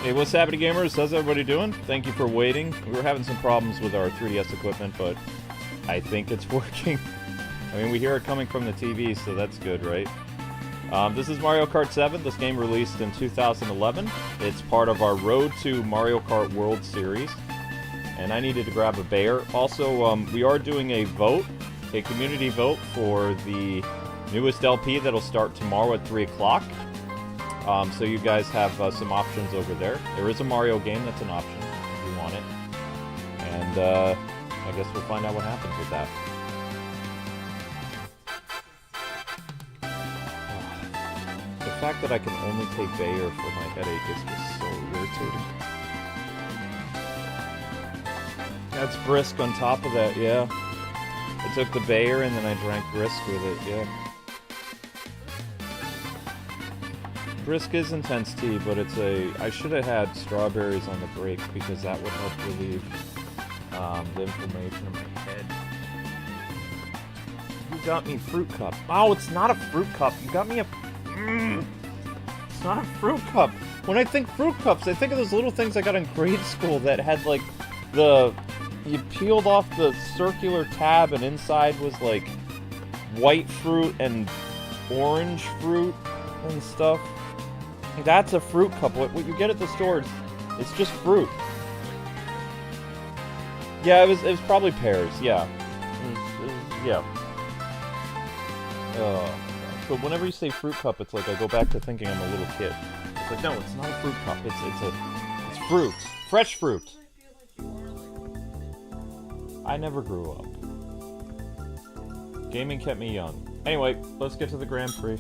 Hey, what's happening, gamers? How's everybody doing? Thank you for waiting. We were having some problems with our 3DS equipment, but I think it's working. I mean, we hear it coming from the TV, so that's good, right? This is Mario Kart 7. This game released in 2011. It's part of our Road to Mario Kart World Series. And I needed to grab a bear. Also, we are doing a vote, a community vote for the newest LP that'll start tomorrow at 3 o'clock. So you guys have some options over there. There is a Mario game that's an option if you want it. And I guess we'll find out what happens with that. The fact that I can only take Bayer for my headache is just so irritating. That's Brisk on top of that, yeah. I took the Bayer and then I drank Brisk with it, yeah. Brisk is intense tea, but it's a... I should have had strawberries on the break because that would help relieve the inflammation in my head. You got me fruit cup. Oh, it's not a fruit cup. You got me a... It's not a fruit cup. When I think fruit cups, I think of those little things I got in grade school that had, like, the... You peeled off the circular tab and inside was, like, white fruit and orange fruit and stuff. That's a fruit cup. What you get at the stores, it's just fruit. Yeah, it was probably pears, yeah. Yeah. But whenever you say fruit cup, it's like I go back to thinking I'm a little kid. It's like, no, it's not a fruit cup. It's fruit. Fresh fruit. I never grew up. Gaming kept me young. Anyway, let's get to the Grand Prix.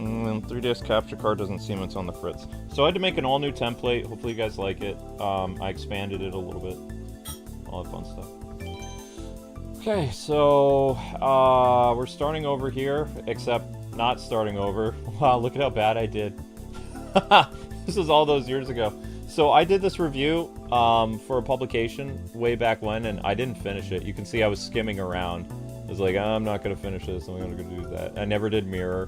3DS capture card doesn't seem it's on the fritz. So I had to make an all-new template. Hopefully you guys like it. I expanded it a little bit. All that fun stuff. Okay, so we're starting over here, except not starting over. Wow, look at how bad I did. This is all those years ago. So I did this review for a publication way back when, and I didn't finish it. You can see I was skimming around. I was like, I'm not going to finish this, I'm going to do that. I never did mirror.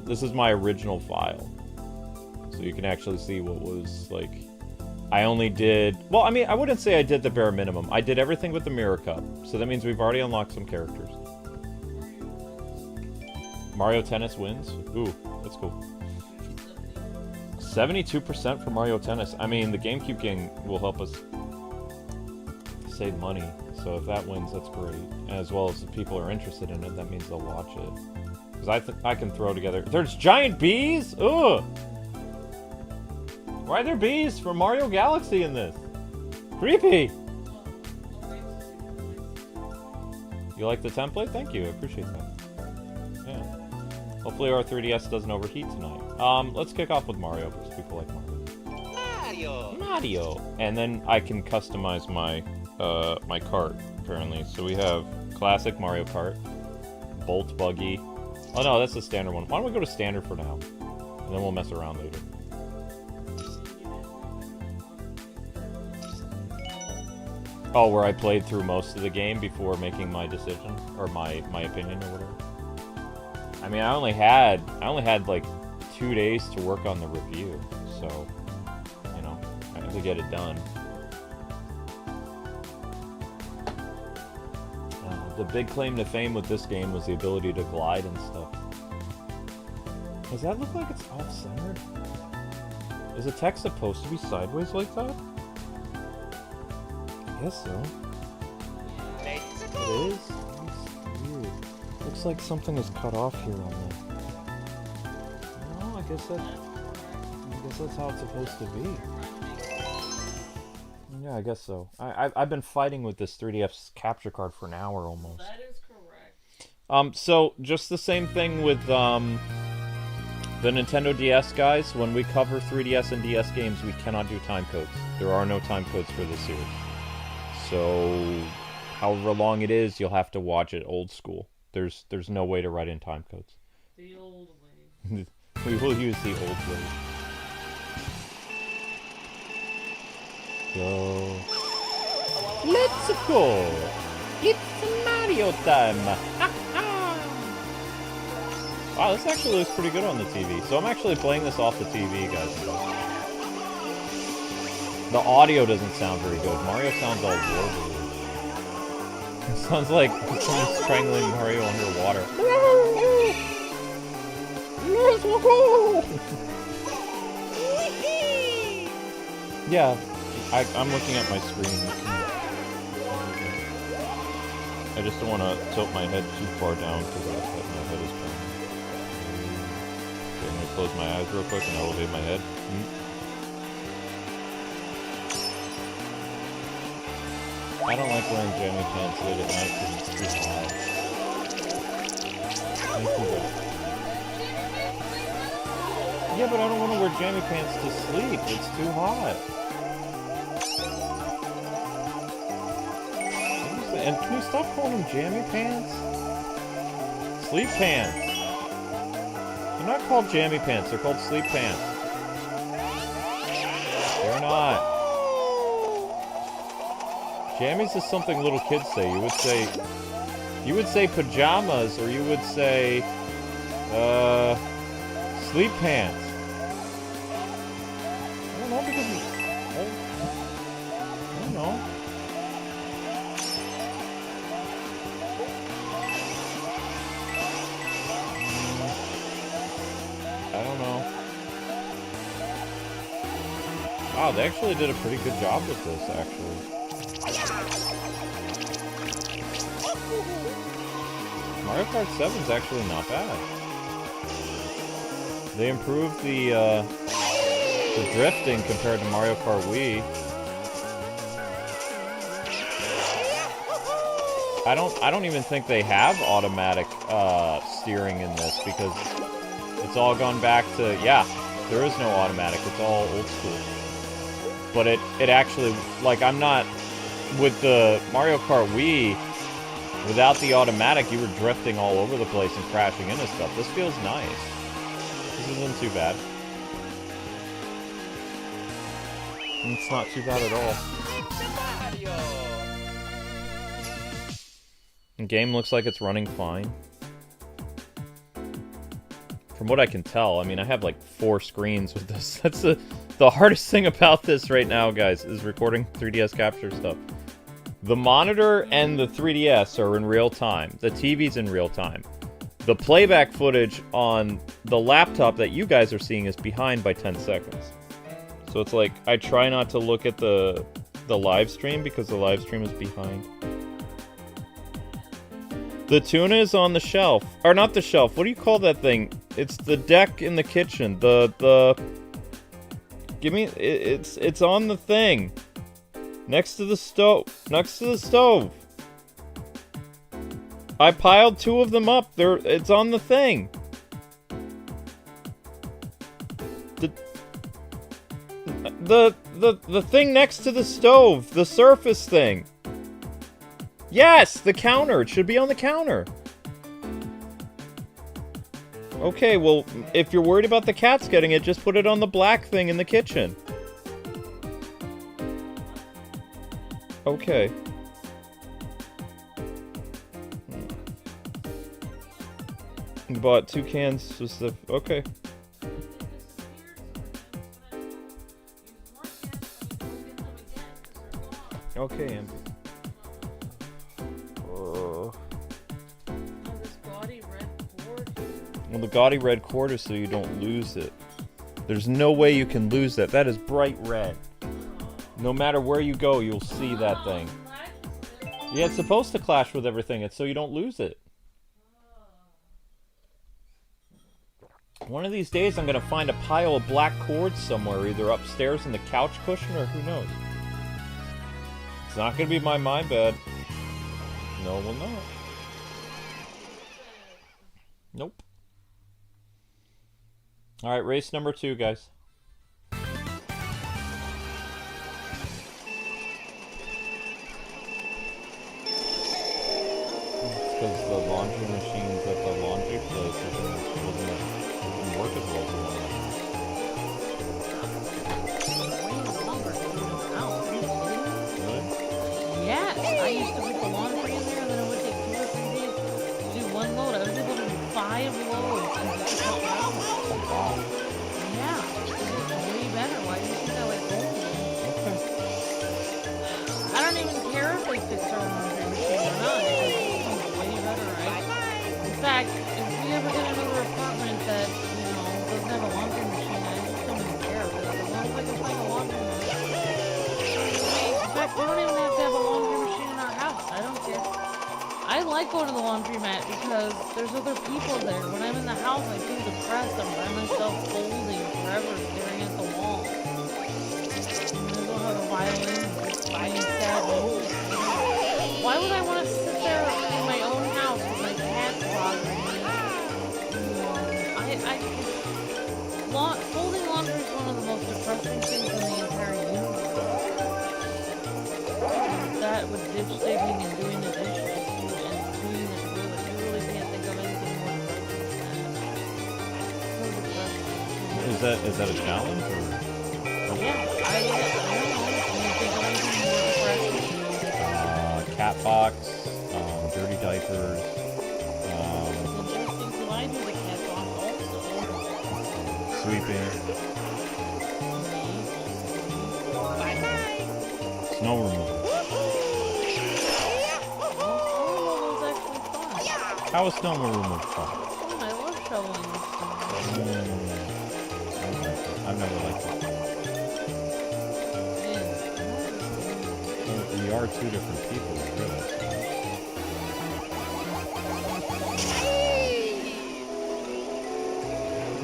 This is my original file. So you can actually see what was, like... I only did... Well, I mean, I wouldn't say I did the bare minimum. I did everything with the Mirror Cup. So that means we've already unlocked some characters. Mario Tennis wins? Ooh, that's cool. 72% for Mario Tennis. I mean, the GameCube game will help us save money. So if that wins, that's great. As well as if people are interested in it, that means they'll watch it. Because I can throw together... There's giant bees? Ugh! Why are there bees for Mario Galaxy in this? Creepy! You like the template? Thank you, I appreciate that. Yeah. Hopefully our 3DS doesn't overheat tonight. Let's kick off with Mario, because people like Mario. Mario! And then I can customize my, my cart, apparently. So we have classic Mario Kart, Bolt Buggy. Oh no, that's the standard one. Why don't we go to standard for now? And then we'll mess around later. Oh, where I played through most of the game before making my decision, or my opinion, or whatever. I mean, I only had like 2 days to work on the review, so, you know, I had to get it done. The big claim to fame with this game was the ability to glide and stuff. Does that look like it's off-centered? Is the text supposed to be sideways like that? I guess so. It is? It's weird. Looks like something is cut off here on the... No, I guess that's how it's supposed to be. Yeah, I guess so. I've been fighting with this 3DS capture card for an hour almost. That is correct. So just the same thing with the Nintendo DS guys. When we cover 3DS and DS games, we cannot do time codes. There are no time codes for this series. So however long it is, you'll have to watch it old school. There's no way to write in time codes. The old way. We will use the old way. Go. Let's go! It's Mario time! Wow, this actually looks pretty good on the TV. So I'm actually playing this off the TV, guys. The audio doesn't sound very good. Mario sounds all warbly. It sounds like someone's strangling Mario underwater. Yeah, I'm looking at my screen. I just don't want to tilt my head too far down because my head is burning. Okay, I'm going to close my eyes real quick and elevate my head. I don't like wearing jammy pants late at night because it's too hot. Yeah, but I don't want to wear jammy pants to sleep. It's too hot. And can you stop calling them jammy pants? Sleep pants. They're not called jammy pants. They're called sleep pants. They're not. Jammies is something little kids say. You would say pajamas, or you would say, sleep pants. I don't know, because I don't know. I don't know. Wow, they actually did a pretty good job with this, actually. Mario Kart 7's actually not bad. They improved the drifting compared to Mario Kart Wii. I don't even think they have automatic steering in this because it's all gone back to, yeah, there is no automatic. It's all old school. But it actually, like, I'm not, with the Mario Kart Wii, without the automatic, you were drifting all over the place and crashing into stuff. This feels nice. This isn't too bad. It's not too bad at all. The game looks like it's running fine. From what I can tell, I mean, I have like 4 screens with this. That's the hardest thing about this right now, guys, is recording 3DS capture stuff. The monitor and the 3DS are in real time. The TV's in real time. The playback footage on the laptop that you guys are seeing is behind by 10 seconds. So it's like, I try not to look at the live stream because the live stream is behind. The tuna is on the shelf. Or not the shelf, what do you call that thing? It's the deck in the kitchen. Give me, it's on the thing. Next to the stove. Next to the stove. I piled 2 of them up. It's on the thing. The thing next to the stove. The surface thing. Yes, the counter. It should be on the counter. Okay, well, if you're worried about the cats getting it, just put it on the black thing in the kitchen. Okay. You bought 2 cans of... Okay. Okay, Amber. Well, the gaudy red cord is so you don't lose it. There's no way you can lose that. That is bright red. No matter where you go, you'll see that thing. Yeah, it's supposed to clash with everything. It's so you don't lose it. One of these days, I'm going to find a pile of black cords somewhere, either upstairs in the couch cushion or who knows. It's not going to be my bed. No, it will not. Nope. Alright, race number 2, guys. It's because the laundry machines at the laundry place wasn't working well for me. Yes, I used to put the laundry in there and then it would take 2 or 3 days to do 1 load. I was able to do 5 loads in like going to the laundromat because there's other people there. When I'm in the house, I feel depressed. I'm by myself folding forever, staring at the wall. And I don't have a violin, just buying sad music. Why would I want to sit there in my own house with my cat bothering me? Folding laundry is one of the most depressing things in the entire universe. That with dish digging and doing the dishes and doing the toilet, you really can't think of anything more depressing than that. So depressing. Is that a challenge or? Yeah, I don't know. Can you think of anything more depressing? Cat box, dirty diapers. Interesting, so I do the cat box also. Sweeping. Snow removal. How is snow removal fun? I love shoveling snow. I've never liked it. We are two different people, really.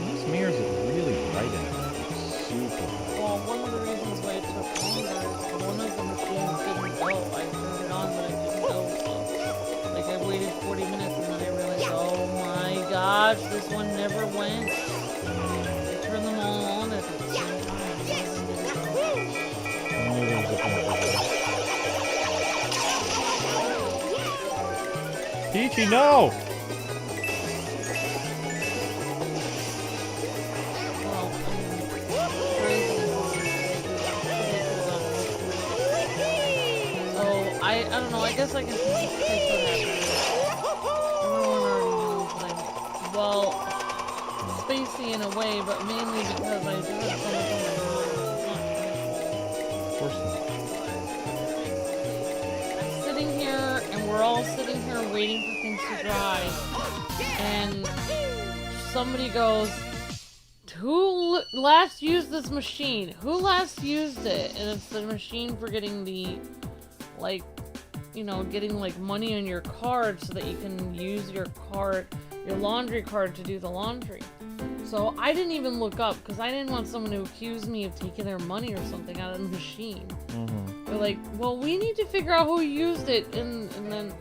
These mirrors are really bright in here. It's super bright. Well, one of the reasons why it took longer is one of the machines didn't go. I turned it on, but it didn't go. So, like, I waited 40 minutes and then I realized, oh my gosh, this one never went. I turned them all on at the same time. Peachy, no! I don't know, I guess I can take what happened. Everyone already knows that I'm, well, spacey in a way, but mainly because I do have so much on my mind. Of course not. I'm sitting here, and we're all sitting here waiting for things to dry, and somebody goes, who last used this machine? Who last used it? And it's the machine for getting the, like, you know, getting like money on your card so that you can use your card, your laundry card, to do the laundry. So I didn't even look up because I didn't want someone to accuse me of taking their money or something out of the machine. They're like, well, we need to figure out who used it, and then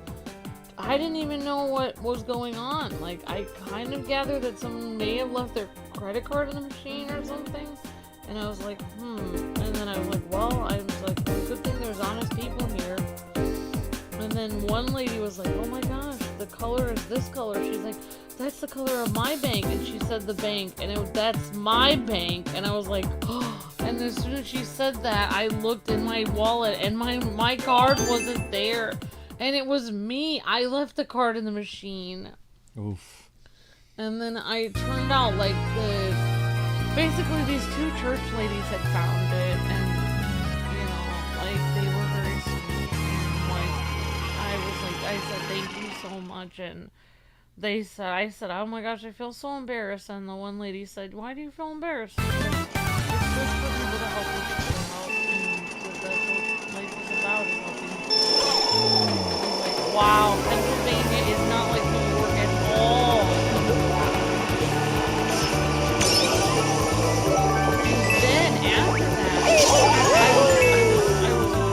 I didn't even know what was going on. Like, I kind of gathered that someone may have left their credit card in the machine or something. And I was like, And then I was like, well, good thing there's honest people here. And then one lady was like, oh my gosh, the color is this color. She's like, that's the color of my bank. And she said the bank, and that's my bank. And I was like, oh. And as soon as she said that, I looked in my wallet, and my card wasn't there. And it was me. I left the card in the machine. Oof. And then I turned out like basically these two church ladies had found it, and you know, like, they were very sweet, and like I said thank you so much, and I said, oh my gosh, I feel so embarrassed, and the one lady said, why do you feel embarrassed? She said, it's good for people to help people out, and that's what life is about, is helping people. Like, wow, Pennsylvania is not like New York at all. After that, I was dragging my laundry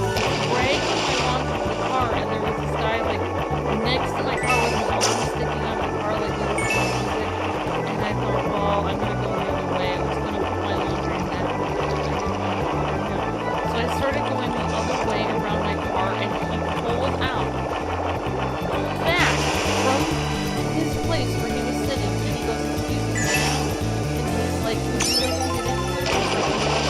to the car, and there was this guy like next to my car with his arm sticking out of the car like he was music. And I thought, well, I'm gonna go the other way. I was gonna put my laundry in that room, but I didn't want to bother him. So I started going the other way around my car, and he pulled back from his place where he was sitting, and he goes, excuse me, and he's like, would you like to get in here?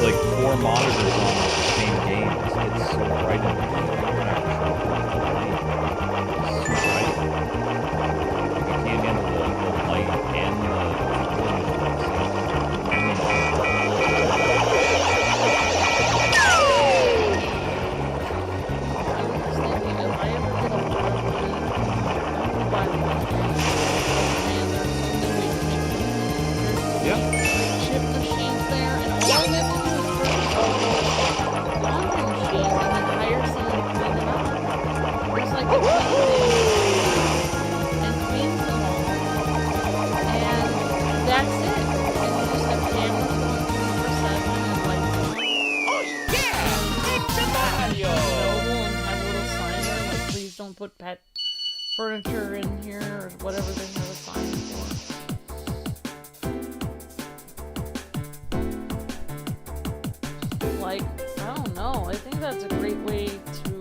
like 4 monitors on with the same game. It's so bright in here. It's so bright. Like, you can't handle the light and chip machines there, and all I have to do is purchase all the laundry machines and then hire someone to clean it up. It's like a and cleans them all. And that's it. And you just have cameras going 24/7 and lights on. Oh yeah! It's Mario! Available and have a little sign there like please don't put pet furniture in here or whatever they have a sign for. Like, I don't know. I think that's a great way to,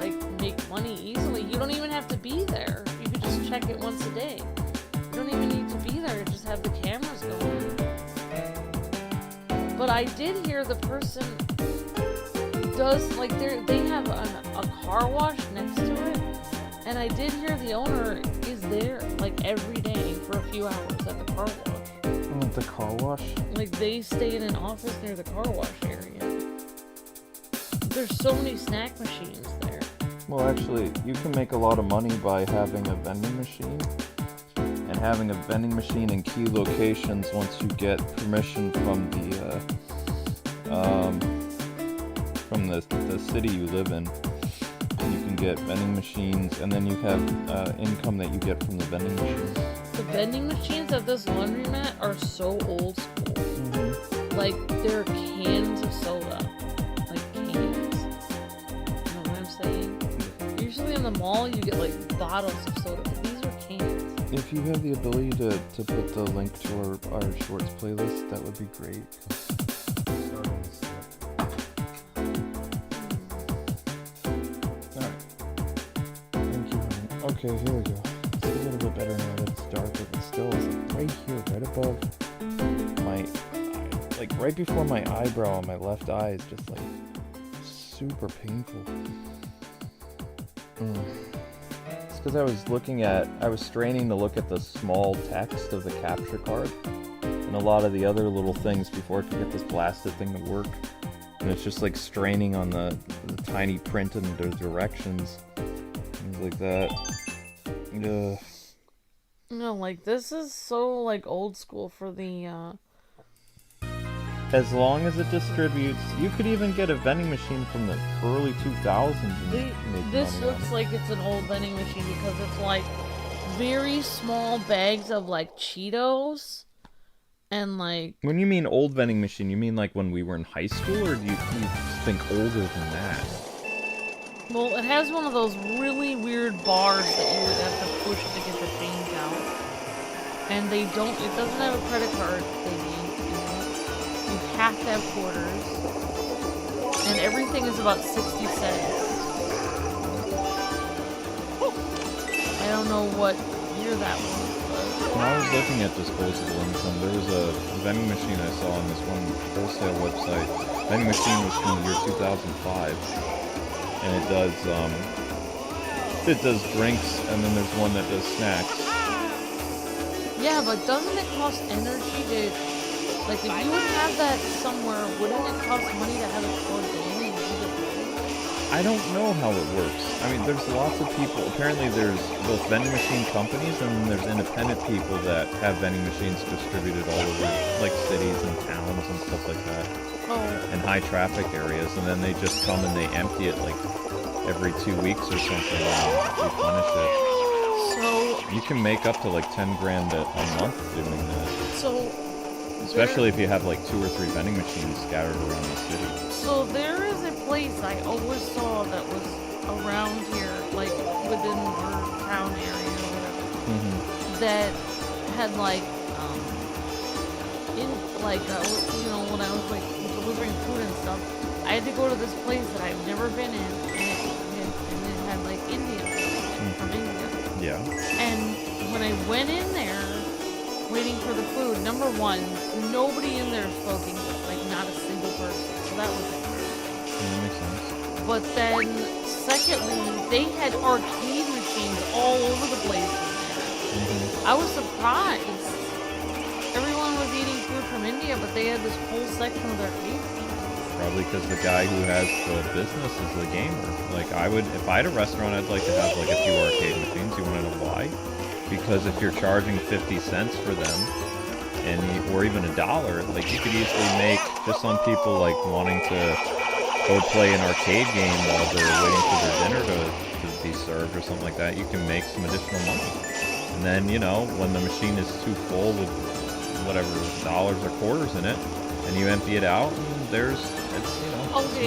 like, make money easily. You don't even have to be there. You could just check it once a day. You don't even need to be there. Just have the cameras going. But I did hear the person does, like, they have a car wash next to it. And I did hear the owner is there, like, every day for a few hours at the car wash. the car wash? Like, they stay in an office near the car wash area. There's so many snack machines there. Well, actually, you can make a lot of money by having a vending machine. And having a vending machine in key locations once you get permission from the city you live in. You can get vending machines, and then you have income that you get from the vending machines. The vending machines at this laundromat are so old school. Mm-hmm. Like, they're cans of soda. Like, cans. You know what I'm saying? Usually in the mall, you get, like, bottles of soda, but these are cans. If you have the ability to put the link to our shorts playlist, that would be great. Alright. Thank you, honey. Okay, here we go. It's a little bit better now that it's darker, but still, it's like right here, right above my eye. Like right before my eyebrow on my left eye is just like super painful. It's because I was straining to look at the small text of the capture card and a lot of the other little things before I could get this blasted thing to work. And it's just like straining on the tiny print and the directions. Things like that. Ugh. No, like, this is so, like, old school for the, As long as it distributes, you could even get a vending machine from the early 2000s and make this money looks on it. like it's an old vending machine because it's, like, very small bags of, like, Cheetos and, like... When you mean old vending machine, you mean like when we were in high school, or do you think older than that? Well, it has one of those really weird bars that you would have to push to get the change out. And it doesn't have a credit card thingy. You have to have quarters. And everything is about 60 cents. I don't know what year that was, but... When I was looking at disposable income, there was a vending machine I saw on this one wholesale website. Vending machine was from the year 2005. And it does drinks, and then there's one that does snacks. Yeah, but doesn't it cost energy to... Like, if you would have that somewhere, wouldn't it cost money to have it plugged in and use it? I don't know how it works. I mean, there's lots of people. Apparently there's both vending machine companies and then there's independent people that have vending machines distributed all over, like, cities and towns and stuff like that. Oh. In high traffic areas, and then they just come and they empty it, like, every 2 weeks or something and replenish it. So... You can make up to, like, 10 grand a month doing that. So... Especially if you have, like, 2 or 3 vending machines scattered around the city. So there is a place I always saw that was around here, like within our town area or whatever, that had like, when I was like delivering food and stuff, I had to go to this place that I've never been in, and it had like Indian food from India. Yeah. And when I went in there, waiting for the food, number one, nobody in there spoke English. But then, secondly, they had arcade machines all over the place in there. I was surprised. Everyone was eating food from India, but they had this whole section with arcade machines. Probably because the guy who has the business is the gamer. Like, if I had a restaurant, I'd like to have like a few arcade machines. You want to know why? Because if you're charging 50 cents for them, or even $1, like you could easily make, just some people like wanting to go play an arcade game while they're waiting for their dinner to be served or something like that, you can make some additional money. And then, you know, when the machine is too full with whatever dollars or quarters in it, and you empty it out, and it's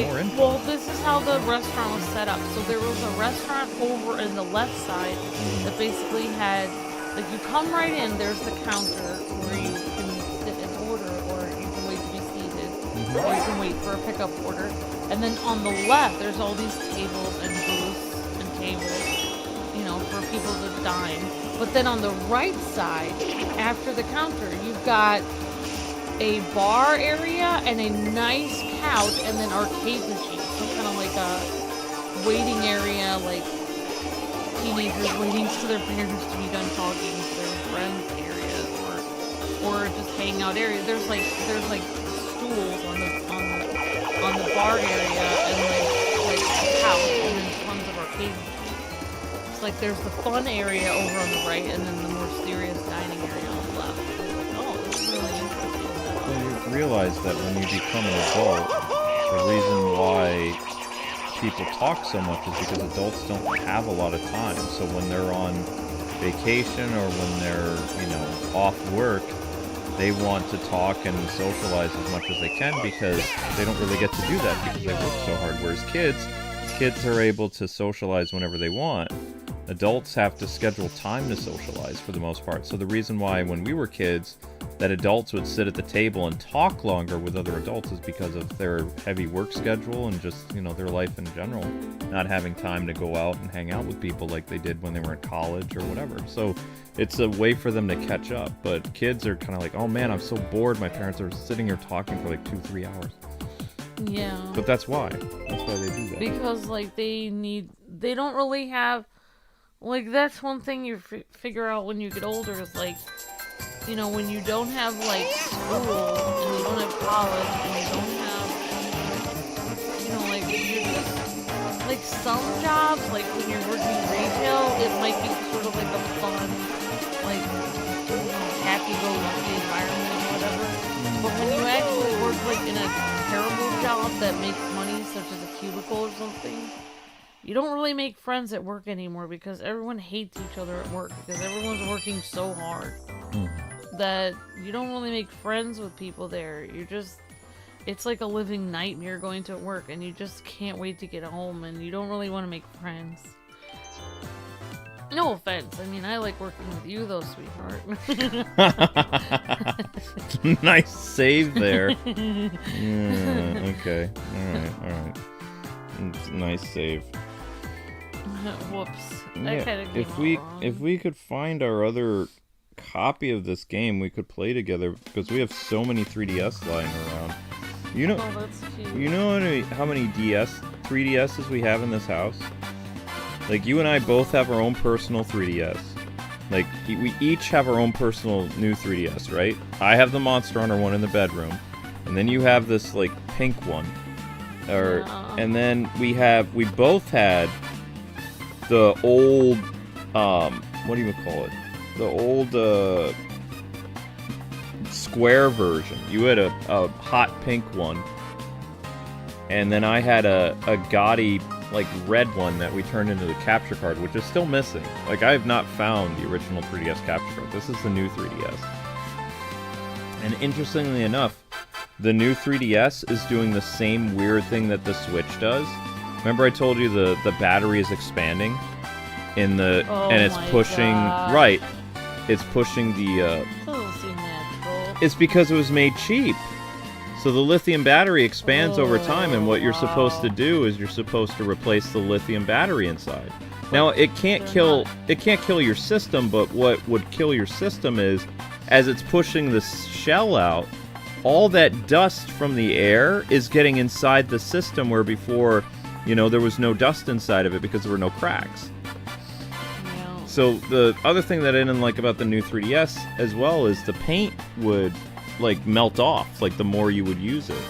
more income. Well, this is how the restaurant was set up. So there was a restaurant over in the left side that basically had, like, you come right in, there's the counter where you can sit and order, or you can wait to be seated, or you can wait for a pickup order. And then on the left, there's all these tables and booths and tables, you know, for people to dine. But then on the right side, after the counter, you've got a bar area and a nice couch and then arcade machines. So kind of like a waiting area, like teenagers waiting for their parents to be done talking to their friends area, or just hangout area. There's like stools on the bar area and like a couch and then tons of arcade machines. It's like there's the fun area over on the right and then the more serious dining area on the left. Oh, this is really interesting. Well, you realize that when you become an adult, the reason why people talk so much is because adults don't have a lot of time. So when they're on vacation or when they're, you know, off work, they want to talk and socialize as much as they can because they don't really get to do that because they work so hard. Whereas kids are able to socialize whenever they want. Adults have to schedule time to socialize for the most part. So the reason why when we were kids that adults would sit at the table and talk longer with other adults is because of their heavy work schedule and just, you know, their life in general, not having time to go out and hang out with people like they did when they were in college or whatever. So it's a way for them to catch up. But kids are kind of like, oh man, I'm so bored. My parents are sitting here talking for like 2-3 hours. Yeah. But that's why. That's why they do that. Because like they don't really have, like, that's one thing you figure out when you get older is like, you know, when you don't have like school and you don't have college and you don't have, you know, like you're just like some jobs, like when you're working retail, it might be sort of like a fun, like, you know, happy-go-lucky environment or whatever. But when you actually work like in a terrible job that makes money, such as a cubicle or something, you don't really make friends at work anymore because everyone hates each other at work because everyone's working so hard that you don't really make friends with people there. It's like a living nightmare going to work and you just can't wait to get home and you don't really want to make friends. No offense. I mean, I like working with you though, sweetheart. Nice save there. Yeah, okay. Alright. Nice save. Whoops. Yeah, if we could find our other copy of this game, we could play together because we have so many 3DS lying around. You know, that's cute. You know how many 3DSs we have in this house? Like, you and I both have our own personal 3DS. Like, we each have our own personal new 3DS, right? I have the Monster Hunter one in the bedroom, and then you have this like pink one, and then we both had the old, what do you call it? The old square version. You had a hot pink one, and then I had a gaudy like red one that we turned into the capture card, which is still missing. Like, I have not found the original 3DS capture card. This is the new 3DS. And interestingly enough, the new 3DS is doing the same weird thing that the Switch does. Remember I told you the battery is expanding and it's pushing right. It's pushing the it's because it was made cheap. So the lithium battery expands over time, and what you're supposed to do is you're supposed to replace the lithium battery inside. Now, it can't kill your system, but what would kill your system is, as it's pushing the shell out, all that dust from the air is getting inside the system, where before You know, there was no dust inside of it because there were no cracks. Yeah. So the other thing that I didn't like about the new 3DS as well is the paint would, like, melt off, like, the more you would use it.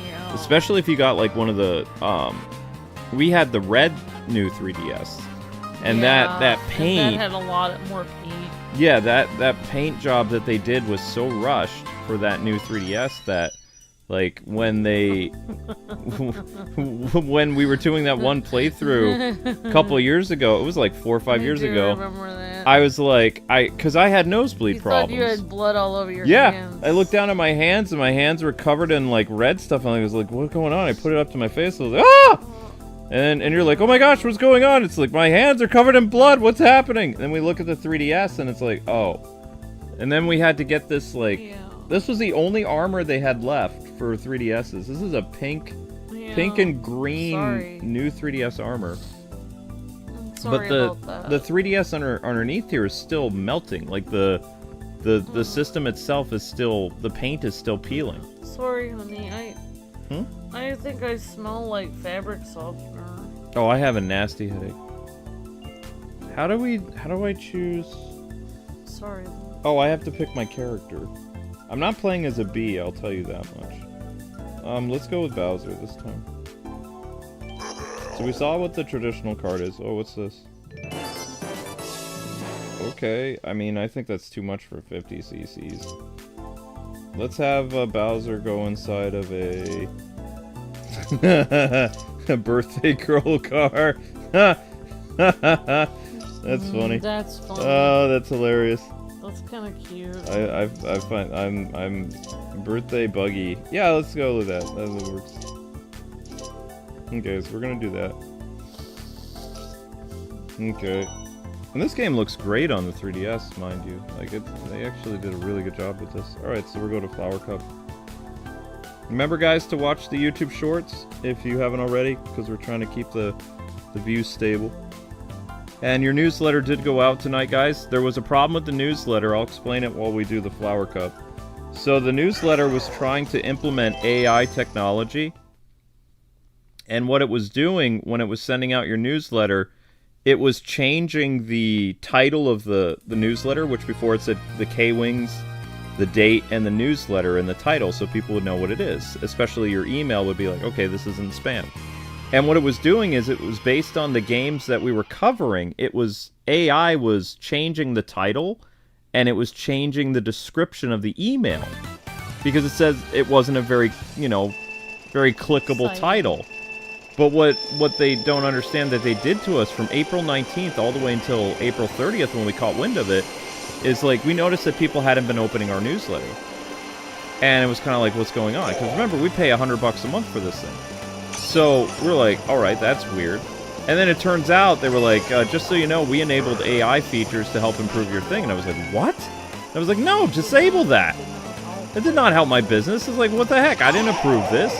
Yeah. Especially if you got, like, one of the, we had the red new 3DS. And that paint... And that had a lot more paint. Yeah, that paint job that they did was so rushed for that new 3DS that, like, when they... when we were doing that one playthrough a couple years ago, it was like 4 or 5 years ago. I remember that. I was like, because I had nosebleed problems. You had blood all over your Yeah, hands. I looked down at my hands and my hands were covered in, like, red stuff, and I was like, what's going on? I put it up to my face, and I was like, ah! And you're like, oh my gosh, what's going on? It's like, my hands are covered in blood, what's happening? And then we look at the 3DS, and it's like, oh. And then we had to get this, like, this was the only armor they had left for 3DSs. This is a pink and green new 3DS armor. Sorry but about that. the 3DS underneath here is still melting. Like, the system itself is still, the paint is still peeling. Sorry, honey, I think I smell like fabric softener. Oh, I have a nasty headache. How do I choose? Sorry. Oh, I have to pick my character. I'm not playing as a bee, I'll tell you that much. Let's go with Bowser this time. So we saw what the traditional card is. Oh, what's this? Okay, I mean, I think that's too much for 50 cc's. Let's have Bowser go inside of a... a birthday girl car. That's funny. That's funny. Oh, that's hilarious. That's kind of cute. I find I'm birthday buggy. Yeah, let's go with that. That works. Okay, so we're gonna do that. Okay. And this game looks great on the 3DS, mind you. Like, they actually did a really good job with this. Alright, so we're going to Flower Cup. Remember, guys, to watch the YouTube shorts, if you haven't already, because we're trying to keep the views stable. And your newsletter did go out tonight, guys. There was a problem with the newsletter. I'll explain it while we do the Flower Cup. So the newsletter was trying to implement AI technology. And what it was doing when it was sending out your newsletter, it was changing the title of the newsletter, which before it said the Kwings, the date, and the newsletter in the title, so people would know what it is. Especially your email would be like, okay, this isn't spam. And what it was doing is it was based on the games that we were covering. It was, AI was changing the title, and it was changing the description of the email. Because it says it wasn't a very, very clickable title. But what they don't understand that they did to us from April 19th all the way until April 30th when we caught wind of it, is like, we noticed that people hadn't been opening our newsletter. And it was kind of like, what's going on? Because remember, we pay $100 a month for this thing. So we're like, alright, that's weird. And then it turns out, they were like, just so you know, we enabled AI features to help improve your thing. And I was like, what? And I was like, no, disable that. That did not help my business. It's like, what the heck? I didn't approve this.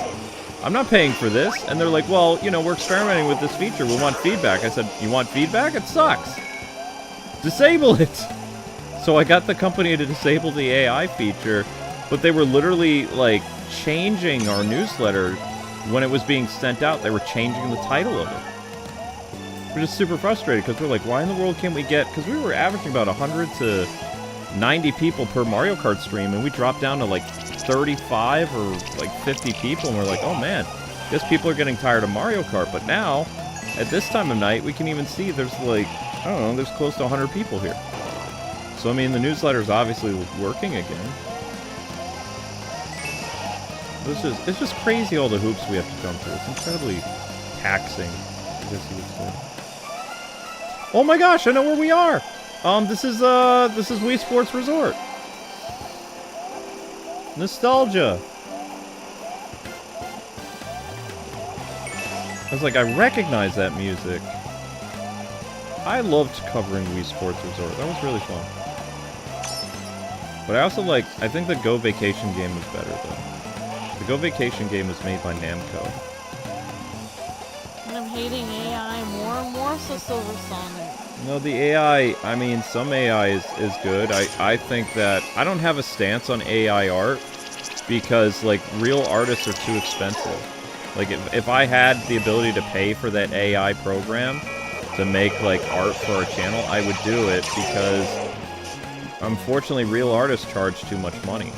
I'm not paying for this. And they're like, well, we're experimenting with this feature. We want feedback. I said, you want feedback? It sucks. Disable it. So I got the company to disable the AI feature, but they were literally, like, changing our newsletter when it was being sent out. They were changing the title of it. We're just super frustrated because we're like, why in the world can't we get... Because we were averaging about 100 to 90 people per Mario Kart stream, and we dropped down to, like, 35 or like 50 people, and we're like, oh man, I guess people are getting tired of Mario Kart. But now, at this time of night, we can even see there's like, I don't know, there's close to 100 people here. So I mean, the newsletter is obviously working again. It's just crazy all the hoops we have to jump through. It's incredibly taxing, I guess you would say. Oh my gosh, I know where we are. This is Wii Sports Resort. Nostalgia. I was like, I recognize that music. I loved covering Wii Sports Resort. That was really fun. But I also I think the Go Vacation game was better, though. The Go Vacation game was made by Namco. I'm hating AI more and more, so Silver Sonic. No, the AI, I mean, some AI is good. I think that... I don't have a stance on AI art because, like, real artists are too expensive. Like, if I had the ability to pay for that AI program to make, like, art for our channel, I would do it because, unfortunately, real artists charge too much money.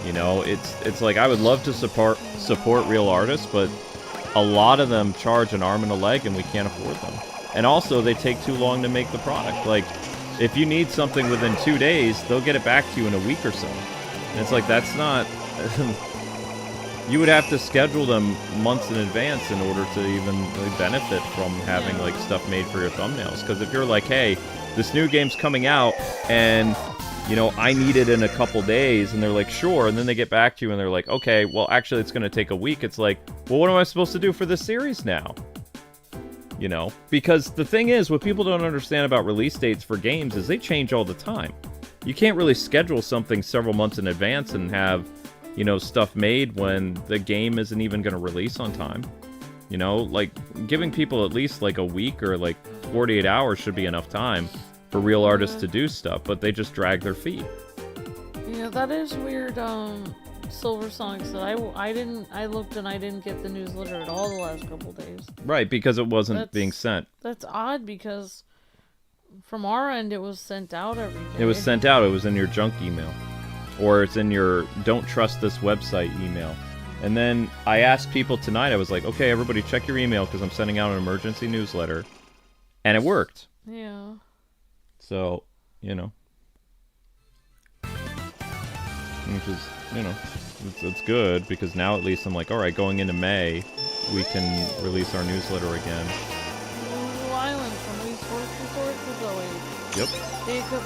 You know, it's like, I would love to support real artists, but a lot of them charge an arm and a leg, and we can't afford them. And also, they take too long to make the product. Like, if you need something within 2 days, they'll get it back to you in a week or so. And it's like, that's not... You would have to schedule them months in advance in order to even really benefit from having, like, stuff made for your thumbnails. Because if you're like, hey, this new game's coming out, and, you know, I need it in a couple days, and they're like, sure, and then they get back to you, and they're like, okay, well, actually, it's going to take a week. It's like, well, what am I supposed to do for this series now? You know? Because the thing is, what people don't understand about release dates for games is they change all the time. You can't really schedule something several months in advance and have... you know, stuff made when the game isn't even going to release on time. You know, like, giving people at least, like, a week or, like, 48 hours should be enough time for real artists to do stuff, but they just drag their feet. Yeah, that is weird, Silver Sonic said. I looked and I didn't get the newsletter at all the last couple days. Right, because it wasn't being sent. That's odd, because from our end, it was sent out every day. It was sent out, it was in your junk email. Or it's in your don't trust this website email. And then I asked people tonight, I was like, okay, everybody check your email because I'm sending out an emergency newsletter. And it worked. Yeah. So, you know. Which is, you know, it's good because now at least I'm like, alright, going into May, we can release our newsletter again. Blue Island from Resource to Zoe. Yep. Jacob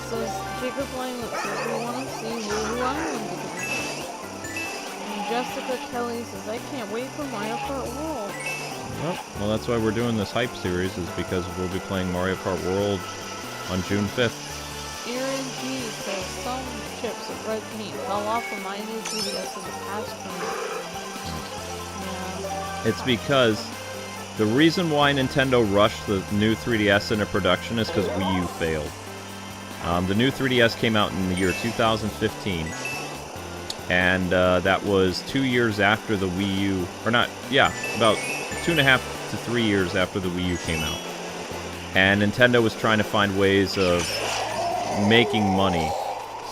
Langlet says we want to see Blue Island again. And Jessica Kelly says, I can't wait for Mario Kart World. Yep. Well, that's why we're doing this hype series, is because we'll be playing Mario Kart World on June 5th. Aaron G says, some chips of red paint fell off of my new 3DS in the past month. Yeah. It's because the reason why Nintendo rushed the new 3DS into production is because Wii U failed. The new 3DS came out in the year 2015, and that was 2 years after the Wii U, or not, yeah, about 2.5 to 3 years after the Wii U came out. And Nintendo was trying to find ways of making money,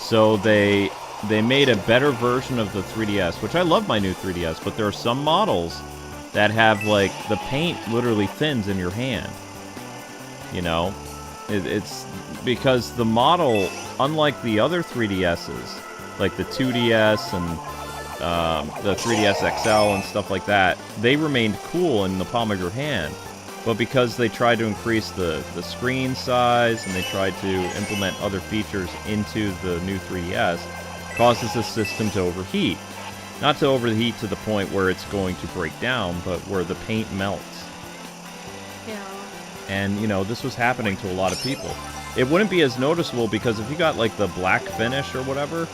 so they made a better version of the 3DS, which I love my new 3DS, but there are some models that have, like, the paint literally thins in your hand. You know? It's because the model, unlike the other 3DSs, like the 2DS and the 3DS XL and stuff like that, they remained cool in the palm of your hand. But because they tried to increase the screen size and they tried to implement other features into the new 3DS, causes the system to overheat. Not to overheat to the point where it's going to break down, but where the paint melts. Yeah. And, you know, this was happening to a lot of people. It wouldn't be as noticeable because if you got, like, the black finish or whatever,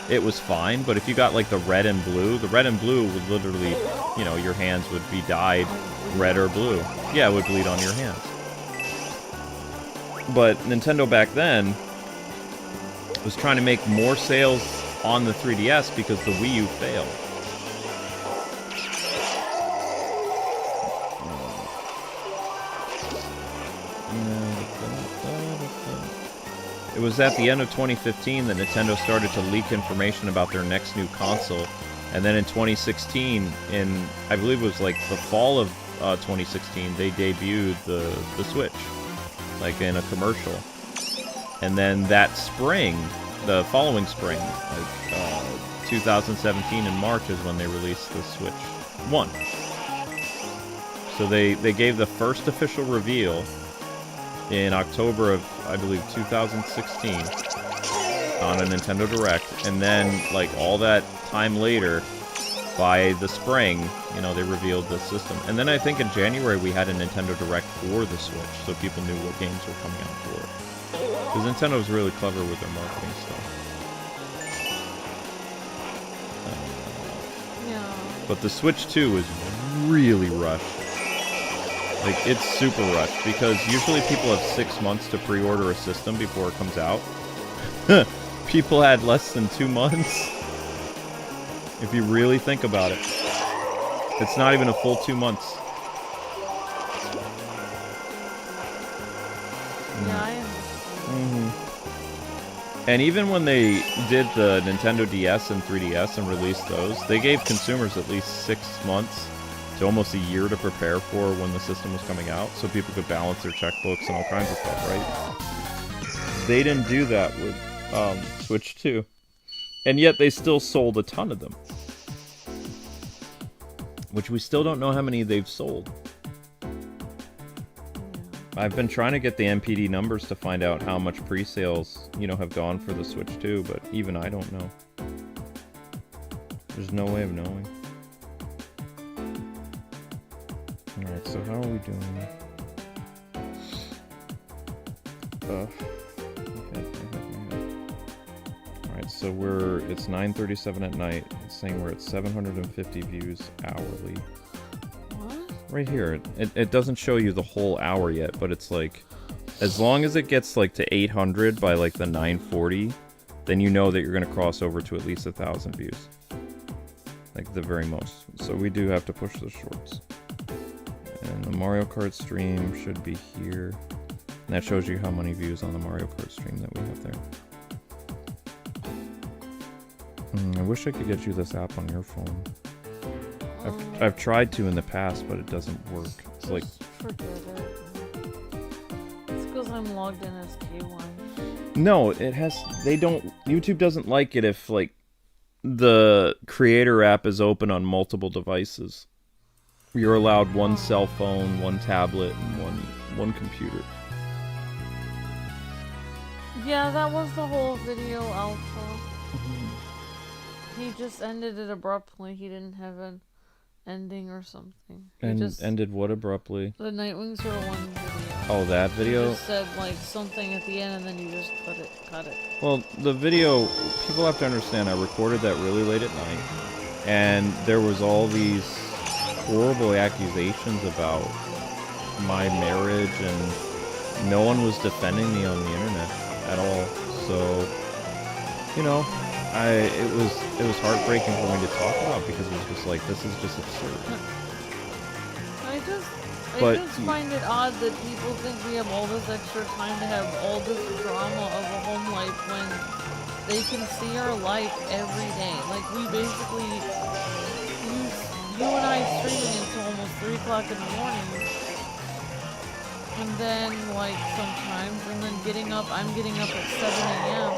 it was fine. But if you got, like, the red and blue would literally, you know, your hands would be dyed red or blue. Yeah, it would bleed on your hands. But Nintendo back then was trying to make more sales on the 3DS because the Wii U failed. It was at the end of 2015 that Nintendo started to leak information about their next new console. And then in 2016, I believe it was like the fall of 2016, they debuted the Switch, like in a commercial. And then that spring, the following spring, like 2017 in March is when they released the Switch 1. So they gave the first official reveal in October of, I believe, 2016 on a Nintendo Direct, and then, like, all that time later, by the spring, you know, they revealed the system. And then I think in January we had a Nintendo Direct for the Switch, so people knew what games were coming out for it. Because Nintendo was really clever with their marketing stuff. Yeah. But the Switch 2 is really rushed. Like, it's super rushed, because usually people have 6 months to pre-order a system before it comes out. People had less than 2 months. If you really think about it. It's not even a full 2 months. Yeah, I understand. And even when they did the Nintendo DS and 3DS and released those, they gave consumers at least 6 months to almost a year to prepare for when the system was coming out, so people could balance their checkbooks and all kinds of stuff, right? They didn't do that with Switch 2. And yet they still sold a ton of them. Which we still don't know how many they've sold. I've been trying to get the NPD numbers to find out how much pre-sales, you know, have gone for the Switch 2, but even I don't know. There's no way of knowing. Alright, so how are we doing? Alright, so it's 9:37 at night. It's saying we're at 750 views hourly. What? Right here. It doesn't show you the whole hour yet, but it's like, as long as it gets like to 800 by like the 9:40, then you know that you're going to cross over to at least 1,000 views. Like the very most. So we do have to push the shorts. And the Mario Kart stream should be here. And that shows you how many views on the Mario Kart stream that we have there. I wish I could get you this app on your phone. I've tried to in the past, but it doesn't work. It's like... Forget it. It's because I'm logged in as K1. No, it has... They don't... YouTube doesn't like it if, like, the creator app is open on multiple devices. You're allowed one cell phone, one tablet, and one computer. Yeah, that was the whole video alpha. He just ended it abruptly. He didn't have an ending or something. He just ended what abruptly? The Nightwings Are One video. Oh, that video? He just said like something at the end and then you just cut it. Well, the video, people have to understand, I recorded that really late at night, and there was all these horrible accusations about my marriage, and no one was defending me on the internet at all. So, you know, it was heartbreaking for me to talk about, because it was just like, this is just absurd. I just find it odd that people think we have all this extra time to have all this drama of a home life when they can see our life every day. Like, we basically you and I streaming until almost 3 o'clock in the morning. And then, like, sometimes, and then I'm getting up at 7 a.m.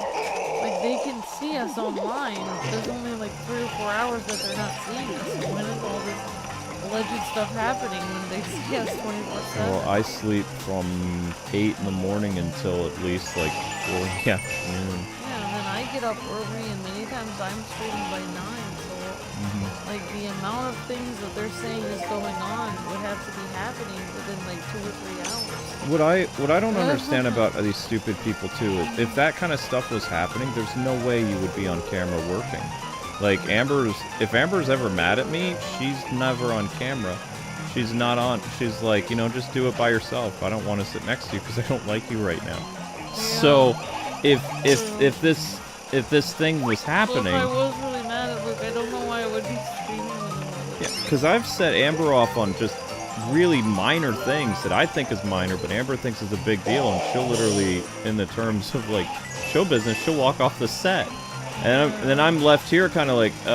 Like, they can see us online. There's only, like, 3 or 4 hours that they're not seeing us. So when is all this alleged stuff happening when they see us 24/7? Well, I sleep from 8 in the morning until at least, like, 4 in the afternoon. Yeah, and then I get up early, and many times I'm streaming by 9, so... Like, the amount of things that they're saying is going on would have to be happening within, like, 2 or 3 hours. What I don't understand about these stupid people, too, is if that kind of stuff was happening, there's no way you would be on camera working. Like, if Amber's ever mad at me, she's never on camera. She's not on, she's like, you know, just do it by yourself. I don't want to sit next to you because I don't like you right now. Yeah. So, if this thing was happening... Well, if I was really mad at Luke, I don't know why I would be streaming anymore. Yeah, because I've set Amber off on just really minor things that I think is minor, but Amber thinks is a big deal, and she'll literally, in the terms of, like, show business, she'll walk off the set. And then I'm left here kind of like, what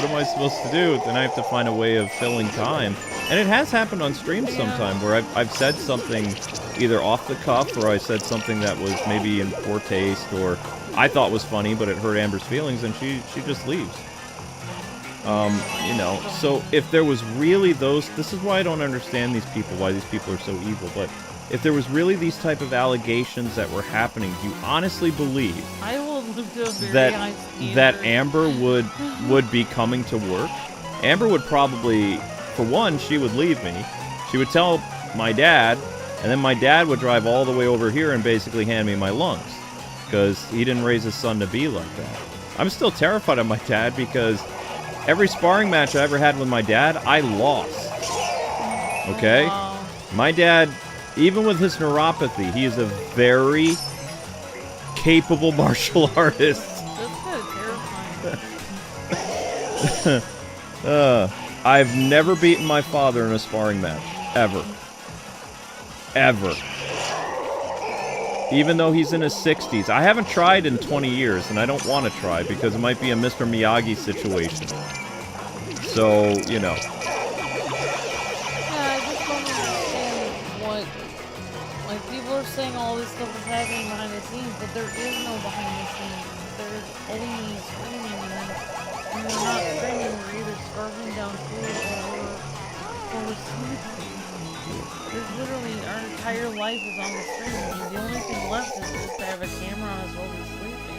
am I supposed to do? Then I have to find a way of filling time. And it has happened on stream sometime where I've said something either off the cuff, or I said something that was maybe in poor taste, or I thought was funny, but it hurt Amber's feelings, and she just leaves. You know, so if there was really this is why I don't understand these people, why these people are so evil, but if there was really these type of allegations that were happening, do you honestly believe that Amber would be coming to work? Amber would probably, for one, she would leave me. She would tell my dad, and then my dad would drive all the way over here and basically hand me my lungs, because he didn't raise his son to be like that. I'm still terrified of my dad, because every sparring match I ever had with my dad, I lost. Okay? Wow. My dad, even with his neuropathy, he is a very capable martial artist. That's kind of terrifying. I've never beaten my father in a sparring match. Ever. Ever. Even though he's in his 60s. I haven't tried in 20 years, and I don't want to try, because it might be a Mr. Miyagi situation. So, you know. Yeah, I just don't understand what... Like, people are saying all this stuff is happening behind the scenes, but there is no behind the scenes. There's only screaming, and when we're not screaming, we're either scarfing down food or we're sleeping. There's literally, our entire life is on the screen. I mean, the only thing left is just to have a camera on us while we're